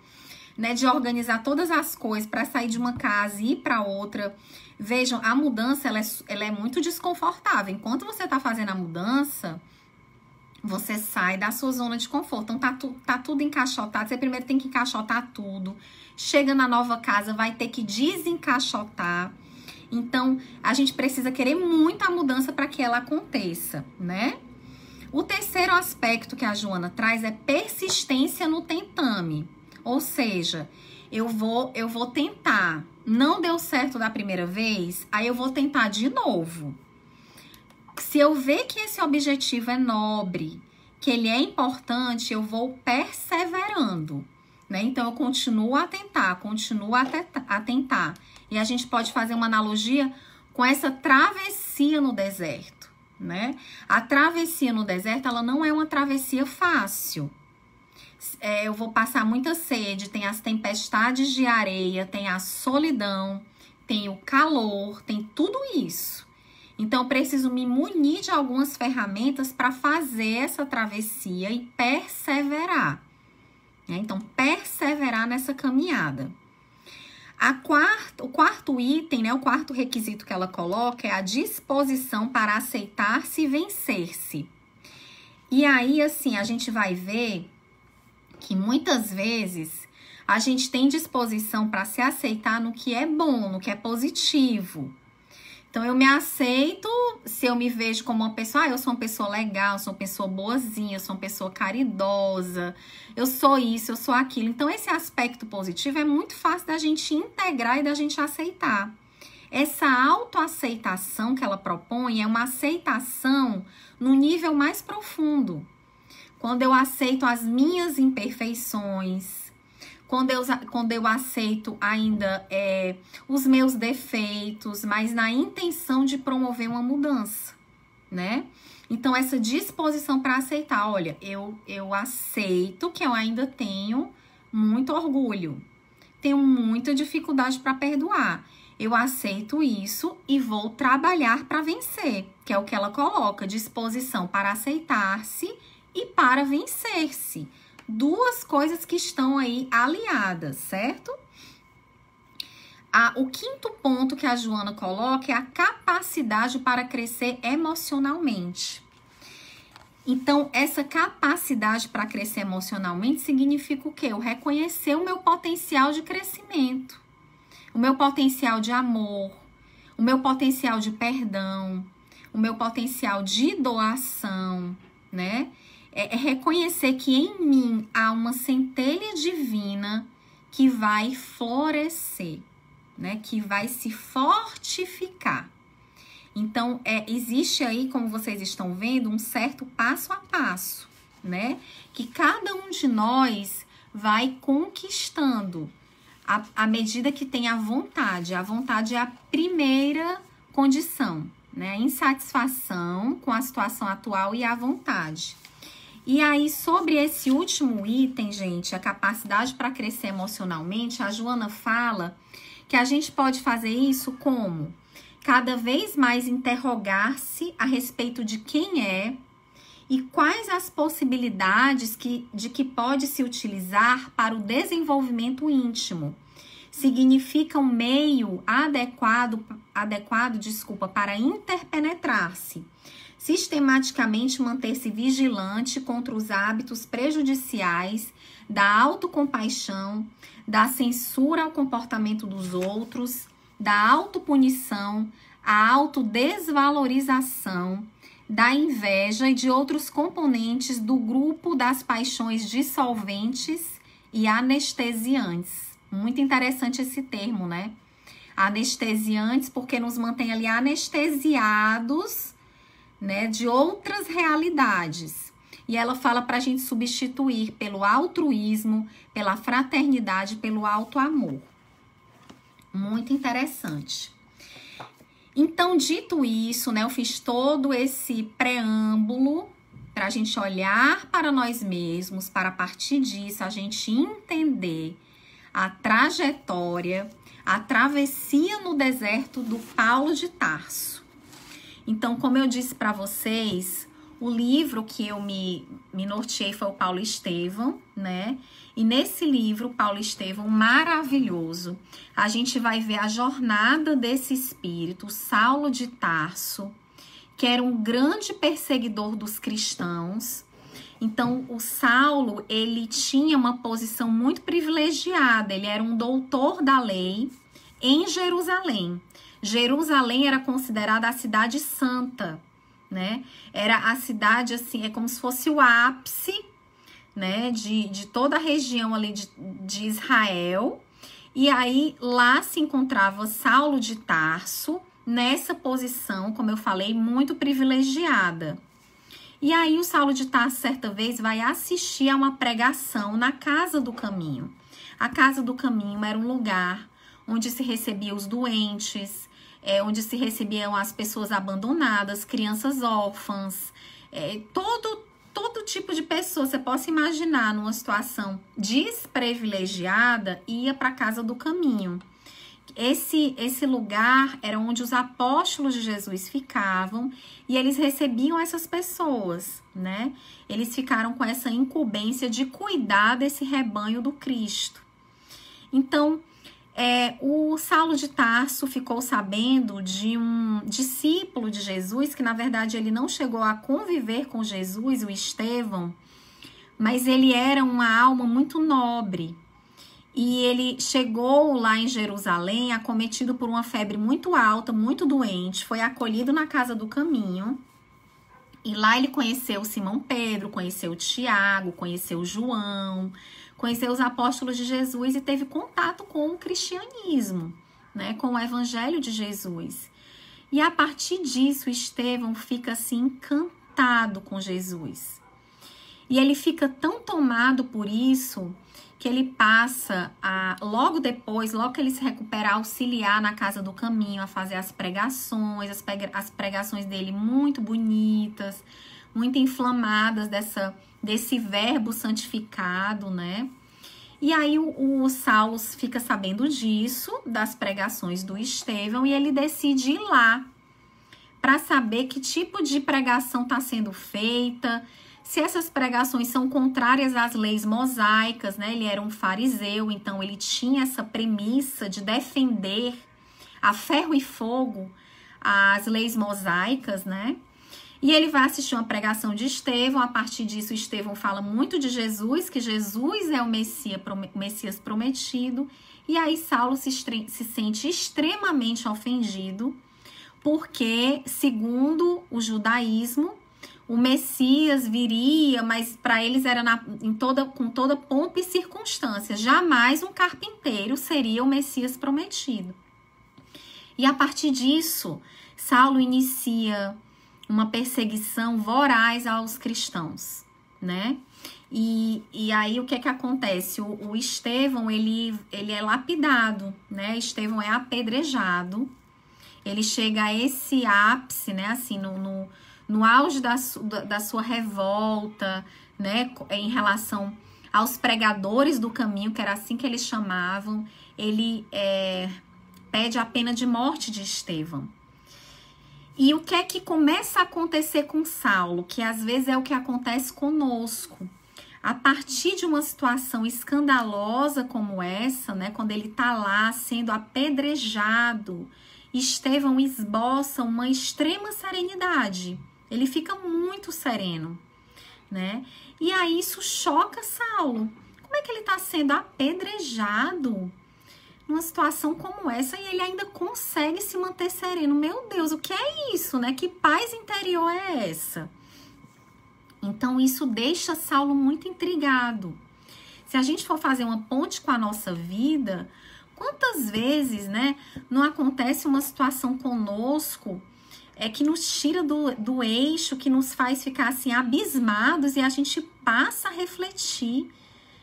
né? De organizar todas as coisas para sair de uma casa e ir para outra. Vejam, a mudança, ela é muito desconfortável. Enquanto você tá fazendo a mudança, você sai da sua zona de conforto. Então, tá tudo encaixotado. Você primeiro tem que encaixotar tudo. Chega na nova casa, vai ter que desencaixotar. Então, a gente precisa querer muito a mudança para que ela aconteça, né? O terceiro aspecto que a Joana traz é persistência no tentame. Ou seja, eu vou tentar. Não deu certo da primeira vez, aí eu vou tentar de novo. Se eu ver que esse objetivo é nobre, que ele é importante, eu vou perseverando, né? Então, eu continuo a tentar, E a gente pode fazer uma analogia com essa travessia no deserto, né? A travessia no deserto, ela não é uma travessia fácil. Eu vou passar muita sede, tem as tempestades de areia, tem a solidão, tem o calor, tem tudo isso. Então, eu preciso me munir de algumas ferramentas para fazer essa travessia e perseverar, né? Então, perseverar nessa caminhada. O quarto item, né, o quarto requisito que ela coloca é a disposição para aceitar-se e vencer-se. E aí, assim, a gente vai ver que muitas vezes a gente tem disposição para se aceitar no que é bom, no que é positivo. Então, eu me aceito se eu me vejo como uma pessoa, eu sou uma pessoa legal, eu sou uma pessoa boazinha, eu sou uma pessoa caridosa, eu sou isso, eu sou aquilo. Então, esse aspecto positivo é muito fácil da gente integrar e da gente aceitar. Essa autoaceitação que ela propõe é uma aceitação no nível mais profundo. Quando eu aceito as minhas imperfeições, quando eu aceito ainda os meus defeitos, mas na intenção de promover uma mudança, né? Então, essa disposição para aceitar, olha, eu aceito que eu ainda tenho muito orgulho, tenho muita dificuldade para perdoar. Eu aceito isso e vou trabalhar para vencer, que é o que ela coloca, disposição para aceitar-se e para vencer-se. Duas coisas que estão aí aliadas, certo? O quinto ponto que a Joana coloca é a capacidade para crescer emocionalmente. Então, essa capacidade para crescer emocionalmente significa o quê? Eu reconhecer o meu potencial de crescimento, o meu potencial de amor, o meu potencial de perdão, o meu potencial de doação, né? É reconhecer que em mim há uma centelha divina que vai florescer, né? Que vai se fortificar. Então, existe aí, como vocês estão vendo, um certo passo a passo, né? Que cada um de nós vai conquistando à medida que tem a vontade. A vontade é a primeira condição, né? A insatisfação com a situação atual e a vontade. E aí, sobre esse último item, gente, a capacidade para crescer emocionalmente, a Joana fala que a gente pode fazer isso como? Cada vez mais interrogar-se a respeito de quem é e quais as possibilidades de que pode se utilizar para o desenvolvimento íntimo. Significa um meio adequado, para interpenetrar-se. Sistematicamente manter-se vigilante contra os hábitos prejudiciais da autocompaixão, da censura ao comportamento dos outros, da autopunição, a autodesvalorização, da inveja e de outros componentes do grupo das paixões dissolventes e anestesiantes. Muito interessante esse termo, né? Anestesiantes, porque nos mantém ali anestesiados, né, de outras realidades. E ela fala para a gente substituir pelo altruísmo, pela fraternidade, pelo auto-amor. Muito interessante. Então, dito isso, né, eu fiz todo esse preâmbulo para a gente olhar para nós mesmos, para a partir disso a gente entender a trajetória, a travessia no deserto do Paulo de Tarso. Então, como eu disse para vocês, o livro que eu me norteei foi o Paulo Estevão, né? E nesse livro, Paulo Estevão, maravilhoso, a gente vai ver a jornada desse espírito, Saulo de Tarso, que era um grande perseguidor dos cristãos. Então, o Saulo, ele tinha uma posição muito privilegiada, ele era um doutor da lei em Jerusalém. Jerusalém era considerada a cidade santa, né? Era a cidade, assim, é como se fosse o ápice, né, de toda a região ali de Israel. E aí, lá se encontrava Saulo de Tarso, nessa posição, como eu falei, muito privilegiada. E aí, o Saulo de Tarso, certa vez, vai assistir a uma pregação na Casa do Caminho. A Casa do Caminho era um lugar onde se recebia os doentes, onde se recebiam as pessoas abandonadas, crianças órfãs, todo tipo de pessoa, você possa imaginar numa situação desprivilegiada, ia para a Casa do Caminho. Esse lugar era onde os apóstolos de Jesus ficavam e eles recebiam essas pessoas, né? Eles ficaram com essa incumbência de cuidar desse rebanho do Cristo. Então, o Saulo de Tarso ficou sabendo de um discípulo de Jesus, que na verdade ele não chegou a conviver com Jesus, o Estevão, mas ele era uma alma muito nobre. E ele chegou lá em Jerusalém acometido por uma febre muito alta, muito doente, foi acolhido na Casa do Caminho. E lá ele conheceu Simão Pedro, conheceu Tiago, conheceu João, conheceu os apóstolos de Jesus e teve contato com o cristianismo, né, com o evangelho de Jesus. E a partir disso, Estevão fica assim encantado com Jesus. E ele fica tão tomado por isso que ele passa logo depois, logo que ele se recupera, a auxiliar na Casa do Caminho, a fazer as pregações, as pregações dele muito bonitas, muito inflamadas desse verbo santificado, né? E aí o Saulo fica sabendo disso, das pregações do Estevão, e ele decide ir lá para saber que tipo de pregação está sendo feita, se essas pregações são contrárias às leis mosaicas, né? Ele era um fariseu, então ele tinha essa premissa de defender a ferro e fogo as leis mosaicas, né? E ele vai assistir uma pregação de Estevão. A partir disso, Estevão fala muito de Jesus, que Jesus é o Messias prometido. E aí Saulo se sente extremamente ofendido, porque, segundo o judaísmo, o Messias viria, mas para eles era com toda pompa e circunstância. Jamais um carpinteiro seria o Messias prometido. E a partir disso, Saulo inicia uma perseguição voraz aos cristãos, né? E aí o que é que acontece? O Estevão, ele é lapidado, né? Estevão é apedrejado. Ele chega a esse ápice, né? Assim, no auge da sua revolta, né, em relação aos pregadores do caminho, que era assim que eles chamavam, ele pede a pena de morte de Estevão. E o que é que começa a acontecer com Saulo, que às vezes é o que acontece conosco? A partir de uma situação escandalosa como essa, né, quando ele está lá sendo apedrejado, Estevão esboça uma extrema serenidade. Ele fica muito sereno, né? E aí isso choca Saulo. Como é que ele está sendo apedrejado numa situação como essa e ele ainda consegue se manter sereno? Meu Deus, o que é isso, né? Que paz interior é essa? Então isso deixa Saulo muito intrigado. Se a gente for fazer uma ponte com a nossa vida, quantas vezes, né, não acontece uma situação conosco que nos tira do eixo, que nos faz ficar assim abismados e a gente passa a refletir,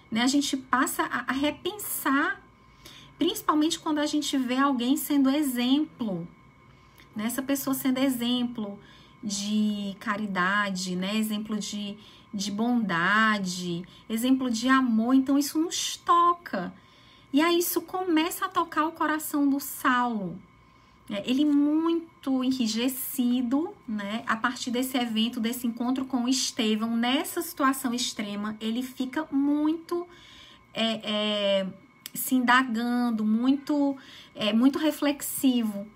né? A gente passa a repensar, principalmente quando a gente vê alguém sendo exemplo, né? Essa pessoa sendo exemplo de caridade, né? Exemplo de bondade, exemplo de amor. Então isso nos toca. E aí isso começa a tocar o coração do Saulo. Ele muito enrijecido, né? A partir desse evento, desse encontro com Estevão, nessa situação extrema, ele fica muito se indagando, muito reflexivo.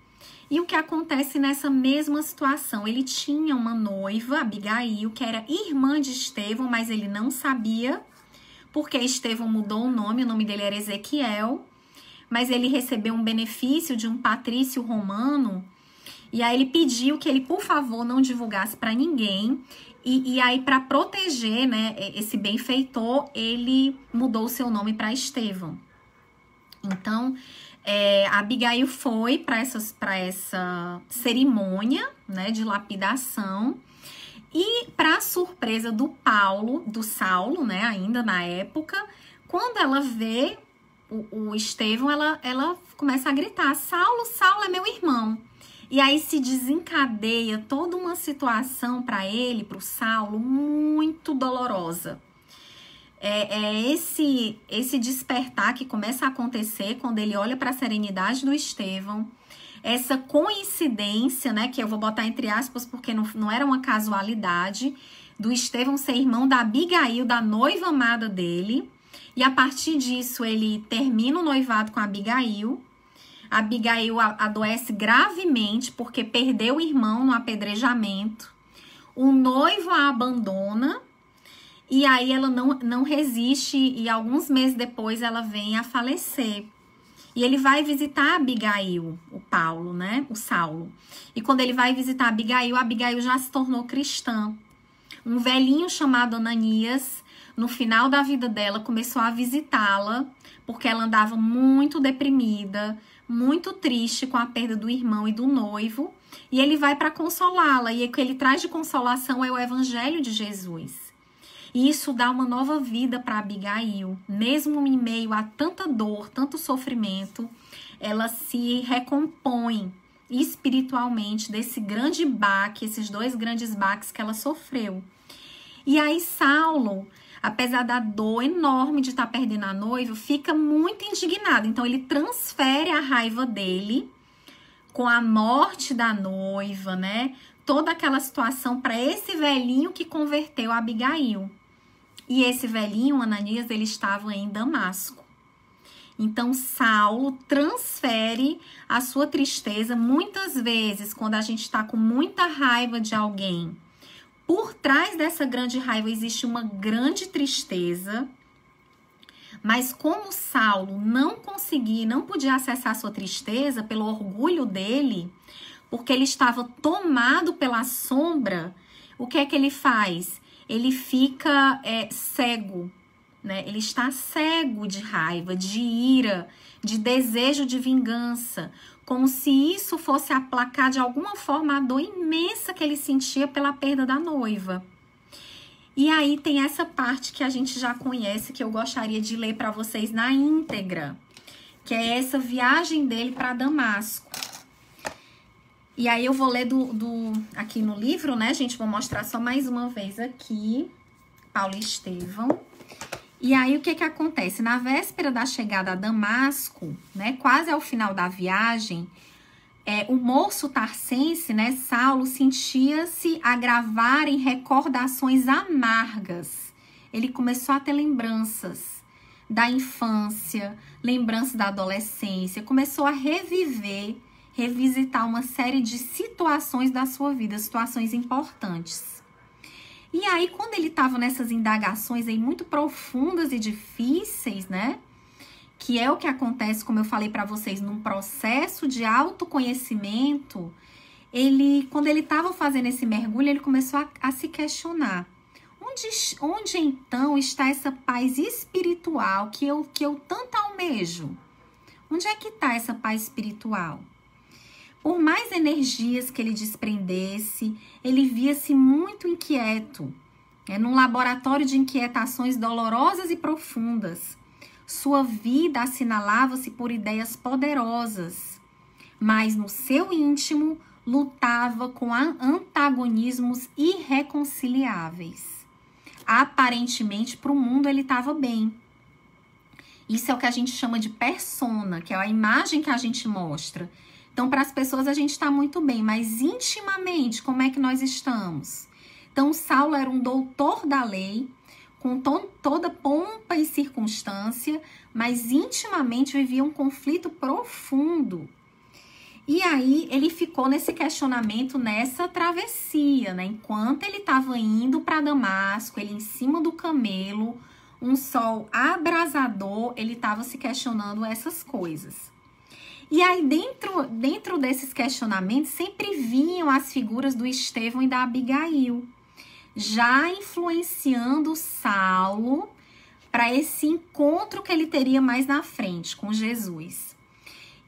E o que acontece nessa mesma situação? Ele tinha uma noiva, Abigail, que era irmã de Estevão, mas ele não sabia, porque Estevão mudou o nome dele era Ezequiel, mas ele recebeu um benefício de um patrício romano, e aí ele pediu que ele, por favor, não divulgasse para ninguém, e aí para proteger, né, esse benfeitor, ele mudou o seu nome para Estevão. Então, Abigail foi para essa cerimônia, né, de lapidação, e para surpresa do Saulo, né, ainda na época, quando ela vê o Estevão, ela começa a gritar: Saulo, Saulo é meu irmão. E aí se desencadeia toda uma situação para ele, para o Saulo, muito dolorosa. Esse despertar que começa a acontecer quando ele olha para a serenidade do Estevão, essa coincidência, né, que eu vou botar entre aspas porque não era uma casualidade, do Estevão ser irmão da Abigail, da noiva amada dele, e a partir disso ele termina o noivado com a Abigail. A Abigail adoece gravemente porque perdeu o irmão no apedrejamento. O noivo a abandona. E aí ela não resiste e alguns meses depois ela vem a falecer. E ele vai visitar a Abigail, o Saulo. E quando ele vai visitar a Abigail já se tornou cristã. Um velhinho chamado Ananias, no final da vida dela, começou a visitá-la, porque ela andava muito deprimida, muito triste com a perda do irmão e do noivo. E ele vai para consolá-la. E o que ele traz de consolação é o evangelho de Jesus. E isso dá uma nova vida para Abigail. Mesmo em meio a tanta dor, tanto sofrimento, ela se recompõe espiritualmente desse grande baque, esses 2 grandes baques que ela sofreu. E aí Saulo, apesar da dor enorme de estar perdendo a noiva, fica muito indignado. Então ele transfere a raiva dele com a morte da noiva, né? Toda aquela situação para esse velhinho que converteu a Abigail. E esse velhinho, Ananias, ele estava em Damasco. Então, Saulo transfere a sua tristeza. Muitas vezes, quando a gente está com muita raiva de alguém, por trás dessa grande raiva existe uma grande tristeza. Mas como Saulo não podia acessar a sua tristeza pelo orgulho dele, porque ele estava tomado pela sombra, o que é que ele faz? Ele fica cego, né? Ele está cego de raiva, de ira, de desejo de vingança, como se isso fosse aplacar de alguma forma a dor imensa que ele sentia pela perda da noiva. E aí tem essa parte que a gente já conhece, que eu gostaria de ler para vocês na íntegra, que é essa viagem dele para Damasco. E aí eu vou ler aqui no livro, né, gente? Vou mostrar só mais uma vez aqui, Paulo e Estevão. E aí o que acontece? Na véspera da chegada a Damasco, né, quase ao final da viagem, o moço tarsense, né, Saulo, sentia-se agravar em recordações amargas. Ele começou a ter lembranças da infância, lembranças da adolescência, começou a revisitar uma série de situações da sua vida, situações importantes. E aí, quando ele estava nessas indagações aí muito profundas e difíceis, né? Que é o que acontece, como eu falei para vocês, num processo de autoconhecimento, quando ele estava fazendo esse mergulho, ele começou a se questionar. Onde então está essa paz espiritual que eu tanto almejo? Onde é que está essa paz espiritual? Por mais energias que ele desprendesse, ele via-se muito inquieto, num laboratório de inquietações dolorosas e profundas. Sua vida assinalava-se por ideias poderosas, mas no seu íntimo lutava com antagonismos irreconciliáveis. Aparentemente, para o mundo, ele estava bem. Isso é o que a gente chama de persona, que é a imagem que a gente mostra. Então, para as pessoas, a gente está muito bem, mas intimamente, como é que nós estamos? Então, Saulo era um doutor da lei, com toda pompa e circunstância, mas intimamente vivia um conflito profundo. E aí, ele ficou nesse questionamento, nessa travessia, né? Enquanto ele estava indo para Damasco, ele em cima do camelo, um sol abrasador, ele estava se questionando essas coisas. E aí, dentro desses questionamentos, sempre vinham as figuras do Estevão e da Abigail, já influenciando Saulo para esse encontro que ele teria mais na frente com Jesus.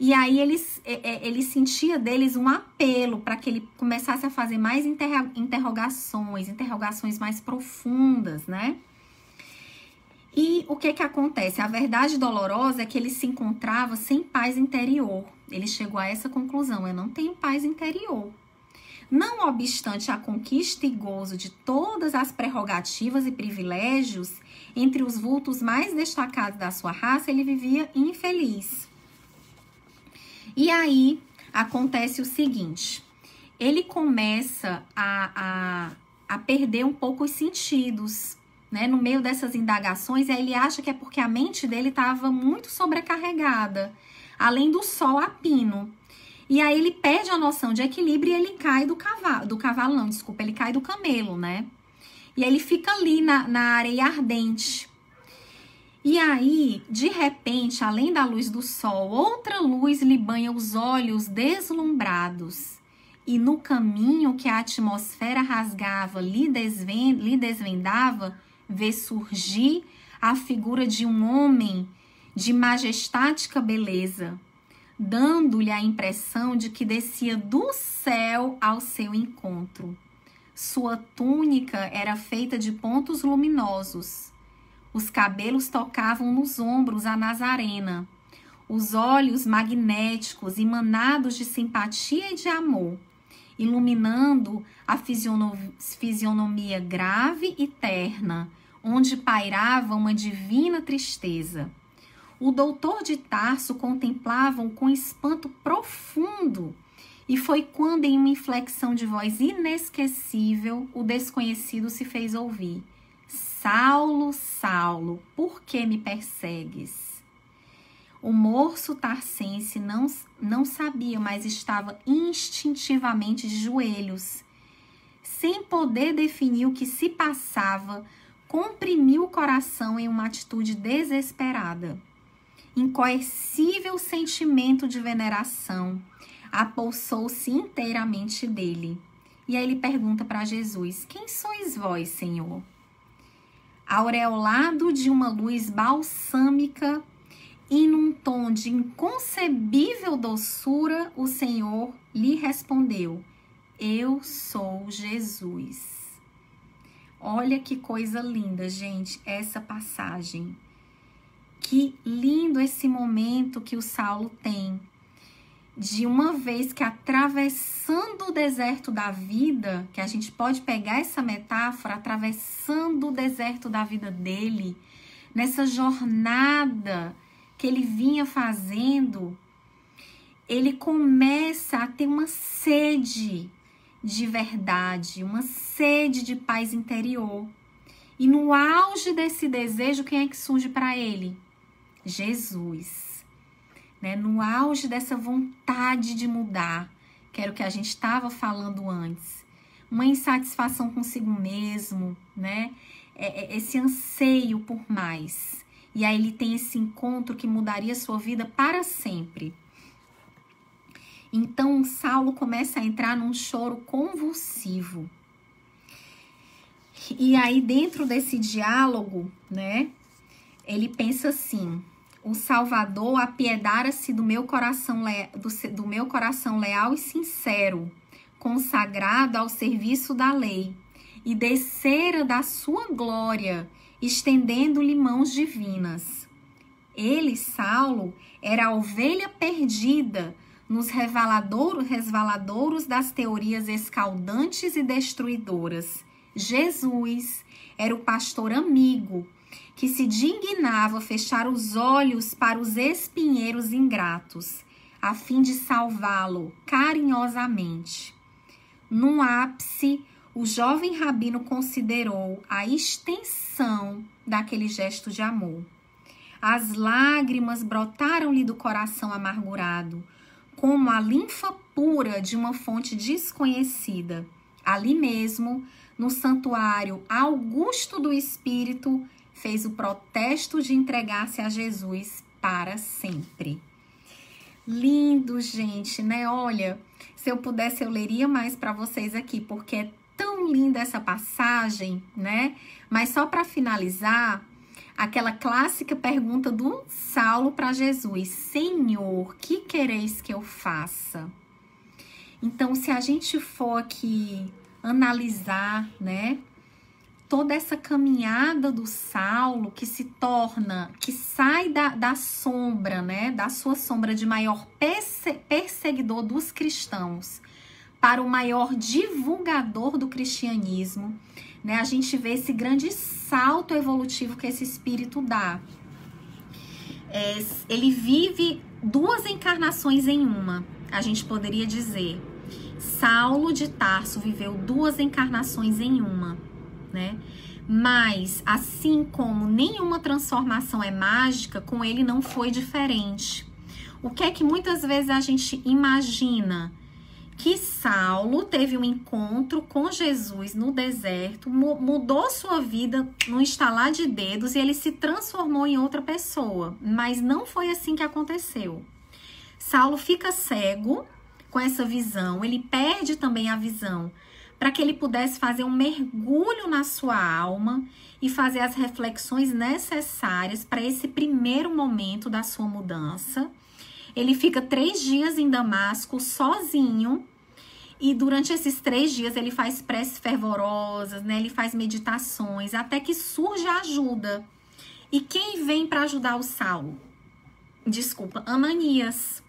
E aí ele sentia deles um apelo para que ele começasse a fazer mais interrogações mais profundas, né? E o que acontece? A verdade dolorosa é que ele se encontrava sem paz interior. Ele chegou a essa conclusão: eu não tenho paz interior. Não obstante a conquista e gozo de todas as prerrogativas e privilégios, entre os vultos mais destacados da sua raça, ele vivia infeliz. E aí acontece o seguinte: ele começa a perder um pouco os sentidos, né? No meio dessas indagações, aí ele acha que é porque a mente dele estava muito sobrecarregada, além do sol a pino. E aí ele perde a noção de equilíbrio e ele cai ele cai do camelo, né? E aí ele fica ali na areia ardente. E aí, de repente, além da luz do sol, outra luz lhe banha os olhos deslumbrados. E no caminho que a atmosfera rasgava, lhe desvendava, vê surgir a figura de um homem de majestática beleza, dando-lhe a impressão de que descia do céu ao seu encontro. Sua túnica era feita de pontos luminosos. Os cabelos tocavam nos ombros a Nazarena. Os olhos magnéticos, emanados de simpatia e de amor, iluminando a fisionomia grave e terna, onde pairava uma divina tristeza. O doutor de Tarso contemplava-o com espanto profundo, e foi quando, em uma inflexão de voz inesquecível, o desconhecido se fez ouvir: Saulo, Saulo, por que me persegues? O moço tarsense não sabia, mas estava instintivamente de joelhos. Sem poder definir o que se passava, comprimiu o coração em uma atitude desesperada. Incoercível sentimento de veneração apossou-se inteiramente dele. E aí ele pergunta para Jesus: quem sois vós, Senhor? Aureolado de uma luz balsâmica e num tom de inconcebível doçura, o Senhor lhe respondeu: eu sou Jesus. Olha que coisa linda, gente, essa passagem. Que lindo esse momento que o Saulo tem, de uma vez que atravessando o deserto da vida, que a gente pode pegar essa metáfora, atravessando o deserto da vida dele, nessa jornada que ele vinha fazendo, ele começa a ter uma sede de verdade, uma sede de paz interior. E no auge desse desejo, quem é que surge para ele? Jesus. Né? No auge dessa vontade de mudar, que era o que a gente estava falando antes. Uma insatisfação consigo mesmo, né? Esse anseio por mais. E aí ele tem esse encontro que mudaria sua vida para sempre. Então, Saulo começa a entrar num choro convulsivo. E aí, dentro desse diálogo, né, ele pensa assim: o Salvador apiedara-se do meu coração leal e sincero, consagrado ao serviço da lei, e descera da sua glória, estendendo-lhe mãos divinas. Ele, Saulo, era a ovelha perdida, nos resvaladouros das teorias escaldantes e destruidoras. Jesus era o pastor amigo que se dignava fechar os olhos para os espinheiros ingratos, a fim de salvá-lo carinhosamente. No ápice, o jovem rabino considerou a extensão daquele gesto de amor. As lágrimas brotaram-lhe do coração amargurado, como a linfa pura de uma fonte desconhecida. Ali mesmo, no santuário augusto do Espírito, fez o protesto de entregar-se a Jesus para sempre. Lindo, gente, né? Olha, se eu pudesse, eu leria mais para vocês aqui, porque é tão linda essa passagem, né? Mas só para finalizar, aquela clássica pergunta do Saulo para Jesus: Senhor, que quereis que eu faça? Então, se a gente for aqui analisar, né, toda essa caminhada do Saulo, que se torna, que sai da sombra, né, da sua sombra de maior perseguidor dos cristãos para o maior divulgador do cristianismo, né, a gente vê esse grande salto evolutivo que esse espírito dá. Ele vive duas encarnações em uma, a gente poderia dizer. Saulo de Tarso viveu duas encarnações em uma, né? Mas, assim como nenhuma transformação é mágica, com ele não foi diferente. O que é que muitas vezes a gente imagina? Que Saulo teve um encontro com Jesus no deserto, mudou sua vida no estalar de dedos e ele se transformou em outra pessoa. Mas não foi assim que aconteceu. Saulo fica cego com essa visão, ele perde também a visão, para que ele pudesse fazer um mergulho na sua alma e fazer as reflexões necessárias para esse primeiro momento da sua mudança. Ele fica 3 dias em Damasco sozinho e durante esses 3 dias ele faz preces fervorosas, né? Ele faz meditações até que surge a ajuda. E quem vem para ajudar o Saulo? Ananias.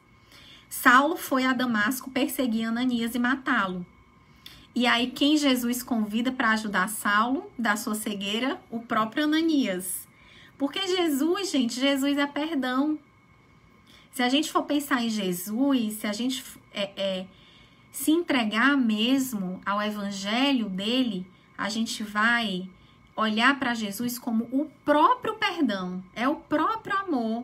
Saulo foi a Damasco perseguir Ananias e matá-lo. E aí quem Jesus convida para ajudar Saulo da sua cegueira? O próprio Ananias. Porque Jesus, gente, Jesus é perdão. Se a gente for pensar em Jesus, se a gente se entregar mesmo ao evangelho dele, a gente vai olhar para Jesus como o próprio perdão, é o próprio amor.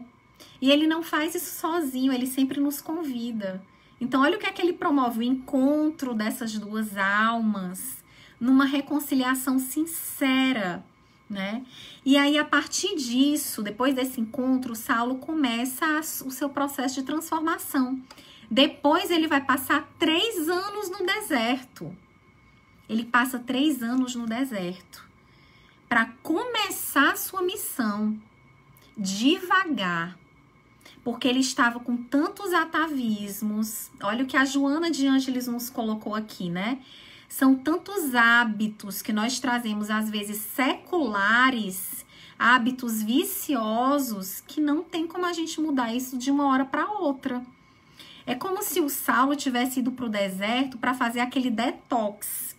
E ele não faz isso sozinho, ele sempre nos convida. Então, olha o que é que ele promove, o encontro dessas duas almas, numa reconciliação sincera, né? E aí, a partir disso, depois desse encontro, Saulo começa o seu processo de transformação. Depois, ele vai passar 3 anos no deserto. Ele passa 3 anos no deserto para começar a sua missão devagar. Porque ele estava com tantos atavismos. Olha o que a Joana de Ângeles nos colocou aqui, né? São tantos hábitos que nós trazemos, às vezes, seculares, hábitos viciosos, que não tem como a gente mudar isso de uma hora para outra. É como se o Saulo tivesse ido para o deserto para fazer aquele detox.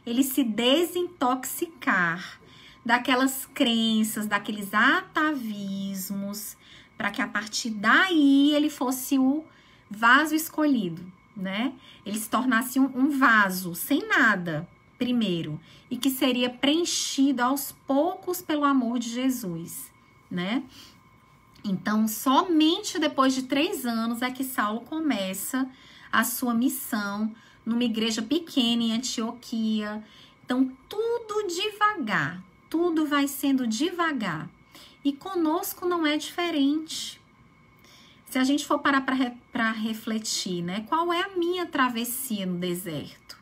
Ele se desintoxicar daquelas crenças, daqueles atavismos, para que a partir daí ele fosse o vaso escolhido, né? Ele se tornasse um vaso sem nada, primeiro, e que seria preenchido aos poucos pelo amor de Jesus, né? Então, somente depois de 3 anos é que Saulo começa a sua missão numa igreja pequena em Antioquia. Então, tudo devagar, tudo vai sendo devagar. E conosco não é diferente. Se a gente for parar para refletir, né? Qual é a minha travessia no deserto?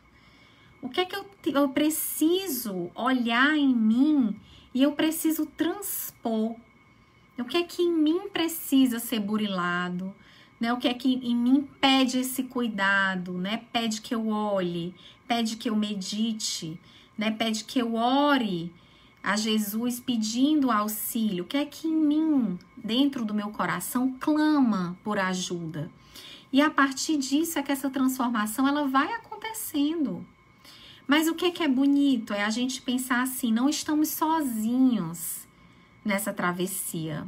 O que é que eu preciso olhar em mim e eu preciso transpor? O que é que em mim precisa ser burilado? Né? O que é que em mim pede esse cuidado? Né? Pede que eu olhe, pede que eu medite, né? Pede que eu ore a Jesus pedindo auxílio. O que é que em mim, dentro do meu coração, clama por ajuda? E a partir disso é que essa transformação ela vai acontecendo. Mas o que é bonito é a gente pensar assim, não estamos sozinhos nessa travessia.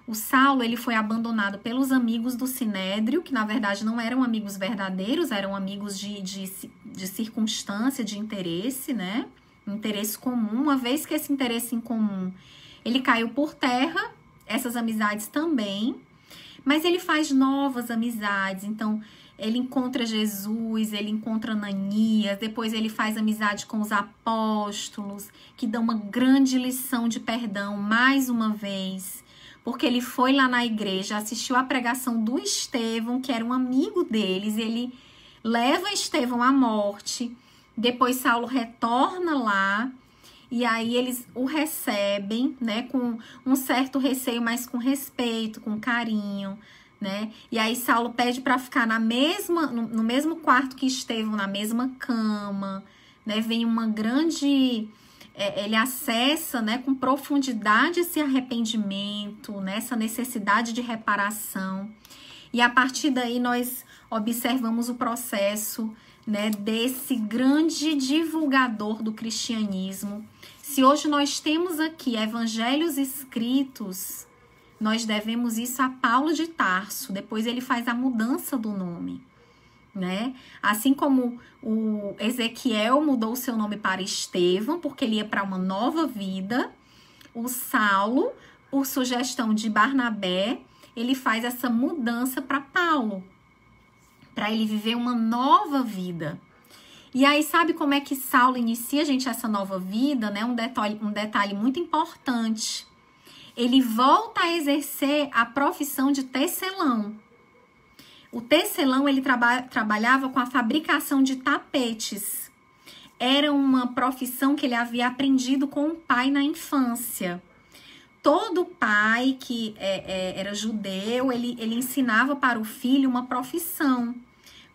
O Saulo, ele foi abandonado pelos amigos do Sinédrio, que na verdade não eram amigos verdadeiros, eram amigos de circunstância, de interesse, né? Interesse comum. Uma vez que esse interesse em comum, ele caiu por terra, essas amizades também, mas ele faz novas amizades. Então, ele encontra Jesus, ele encontra Ananias, depois ele faz amizade com os apóstolos, que dão uma grande lição de perdão, mais uma vez, porque ele foi lá na igreja, assistiu à pregação do Estevão, que era um amigo deles, ele leva Estevão à morte, depois Saulo retorna lá, e aí eles o recebem, né, com um certo receio, mas com respeito, com carinho, né? E aí Saulo pede para ficar no mesmo quarto que Estevão, na mesma cama, né? Vem uma grande... ele acessa, né, com profundidade esse arrependimento, né, essa necessidade de reparação. E a partir daí nós observamos o processo, né, desse grande divulgador do cristianismo. Se hoje nós temos aqui evangelhos escritos, nós devemos isso a Paulo de Tarso. Depois ele faz a mudança do nome, né? Assim como o Ezequiel mudou o seu nome para Estevão, porque ele ia para uma nova vida, o Saulo, por sugestão de Barnabé, ele faz essa mudança para Paulo, para ele viver uma nova vida. E aí, sabe como é que Saulo inicia, gente, essa nova vida, né? Um detalhe muito importante. Ele volta a exercer a profissão de tecelão. O tecelão, ele trabalhava com a fabricação de tapetes. Era uma profissão que ele havia aprendido com o pai na infância. Todo pai que era judeu, ele ensinava para o filho uma profissão.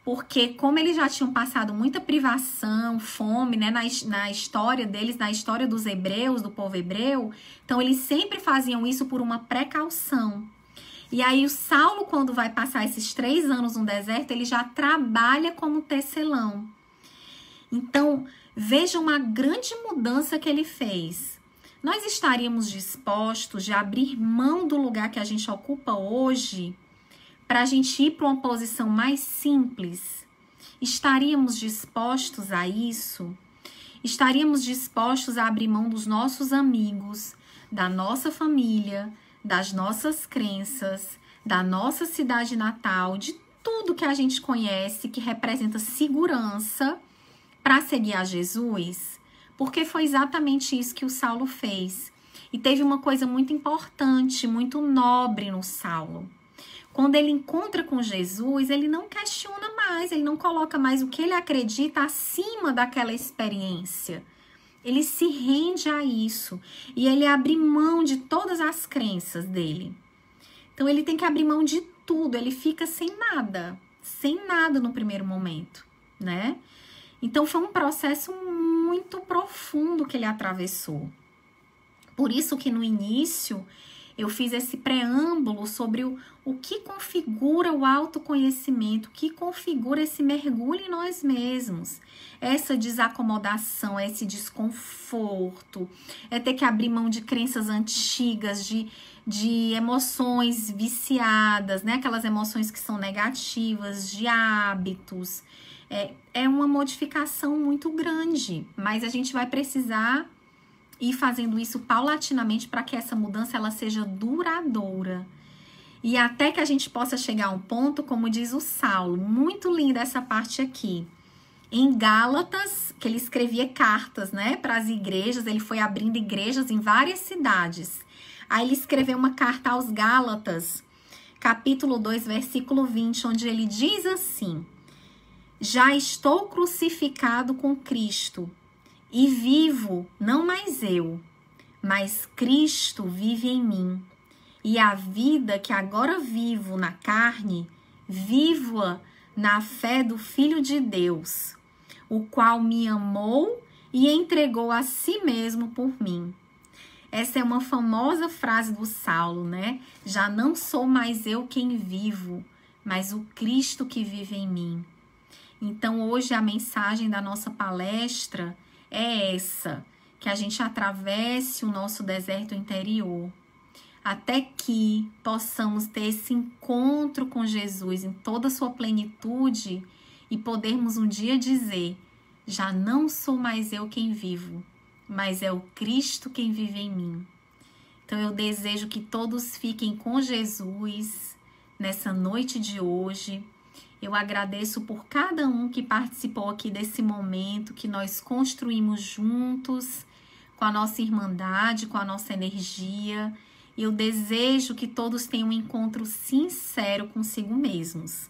Porque como eles já tinham passado muita privação, fome, né, na história deles, na história dos hebreus, do povo hebreu, então eles sempre faziam isso por uma precaução. E aí o Saulo, quando vai passar esses 3 anos no deserto, ele já trabalha como tecelão. Então, veja uma grande mudança que ele fez. Nós estaríamos dispostos de abrir mão do lugar que a gente ocupa hoje para a gente ir para uma posição mais simples? Estaríamos dispostos a isso? Estaríamos dispostos a abrir mão dos nossos amigos, da nossa família, das nossas crenças, da nossa cidade natal, de tudo que a gente conhece que representa segurança para seguir a Jesus? Porque foi exatamente isso que o Saulo fez. E teve uma coisa muito importante, muito nobre no Saulo. Quando ele encontra com Jesus, ele não questiona mais, ele não coloca mais o que ele acredita acima daquela experiência. Ele se rende a isso e ele abre mão de todas as crenças dele. Então ele tem que abrir mão de tudo, ele fica sem nada no primeiro momento, né? Então foi um processo muito profundo que ele atravessou. Por isso que no início eu fiz esse preâmbulo sobre o que configura o autoconhecimento, o que configura esse mergulho em nós mesmos. Essa desacomodação, esse desconforto, é ter que abrir mão de crenças antigas, de emoções viciadas, né? Aquelas emoções que são negativas, de hábitos. É uma modificação muito grande, mas a gente vai precisar ir fazendo isso paulatinamente para que essa mudança ela seja duradoura. E até que a gente possa chegar a um ponto, como diz o Saulo, muito linda essa parte aqui. Em Gálatas, que ele escrevia cartas, né, para as igrejas, ele foi abrindo igrejas em várias cidades. Aí ele escreveu uma carta aos Gálatas, capítulo 2, versículo 20, onde ele diz assim: já estou crucificado com Cristo, e vivo, não mais eu, mas Cristo vive em mim. E a vida que agora vivo na carne, vivo-a na fé do Filho de Deus, o qual me amou e entregou a si mesmo por mim. Essa é uma famosa frase do Saulo, né? Já não sou mais eu quem vivo, mas o Cristo que vive em mim. Então, hoje a mensagem da nossa palestra é essa, que a gente atravesse o nosso deserto interior, até que possamos ter esse encontro com Jesus em toda a sua plenitude e podermos um dia dizer: já não sou mais eu quem vivo, mas é o Cristo quem vive em mim. Então eu desejo que todos fiquem com Jesus nessa noite de hoje. Eu agradeço por cada um que participou aqui desse momento que nós construímos juntos, com a nossa irmandade, com a nossa energia. E eu desejo que todos tenham um encontro sincero consigo mesmos.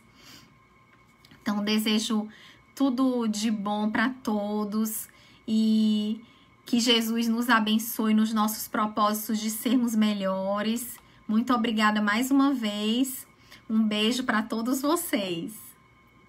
Então, desejo tudo de bom para todos e que Jesus nos abençoe nos nossos propósitos de sermos melhores. Muito obrigada mais uma vez. Um beijo para todos vocês.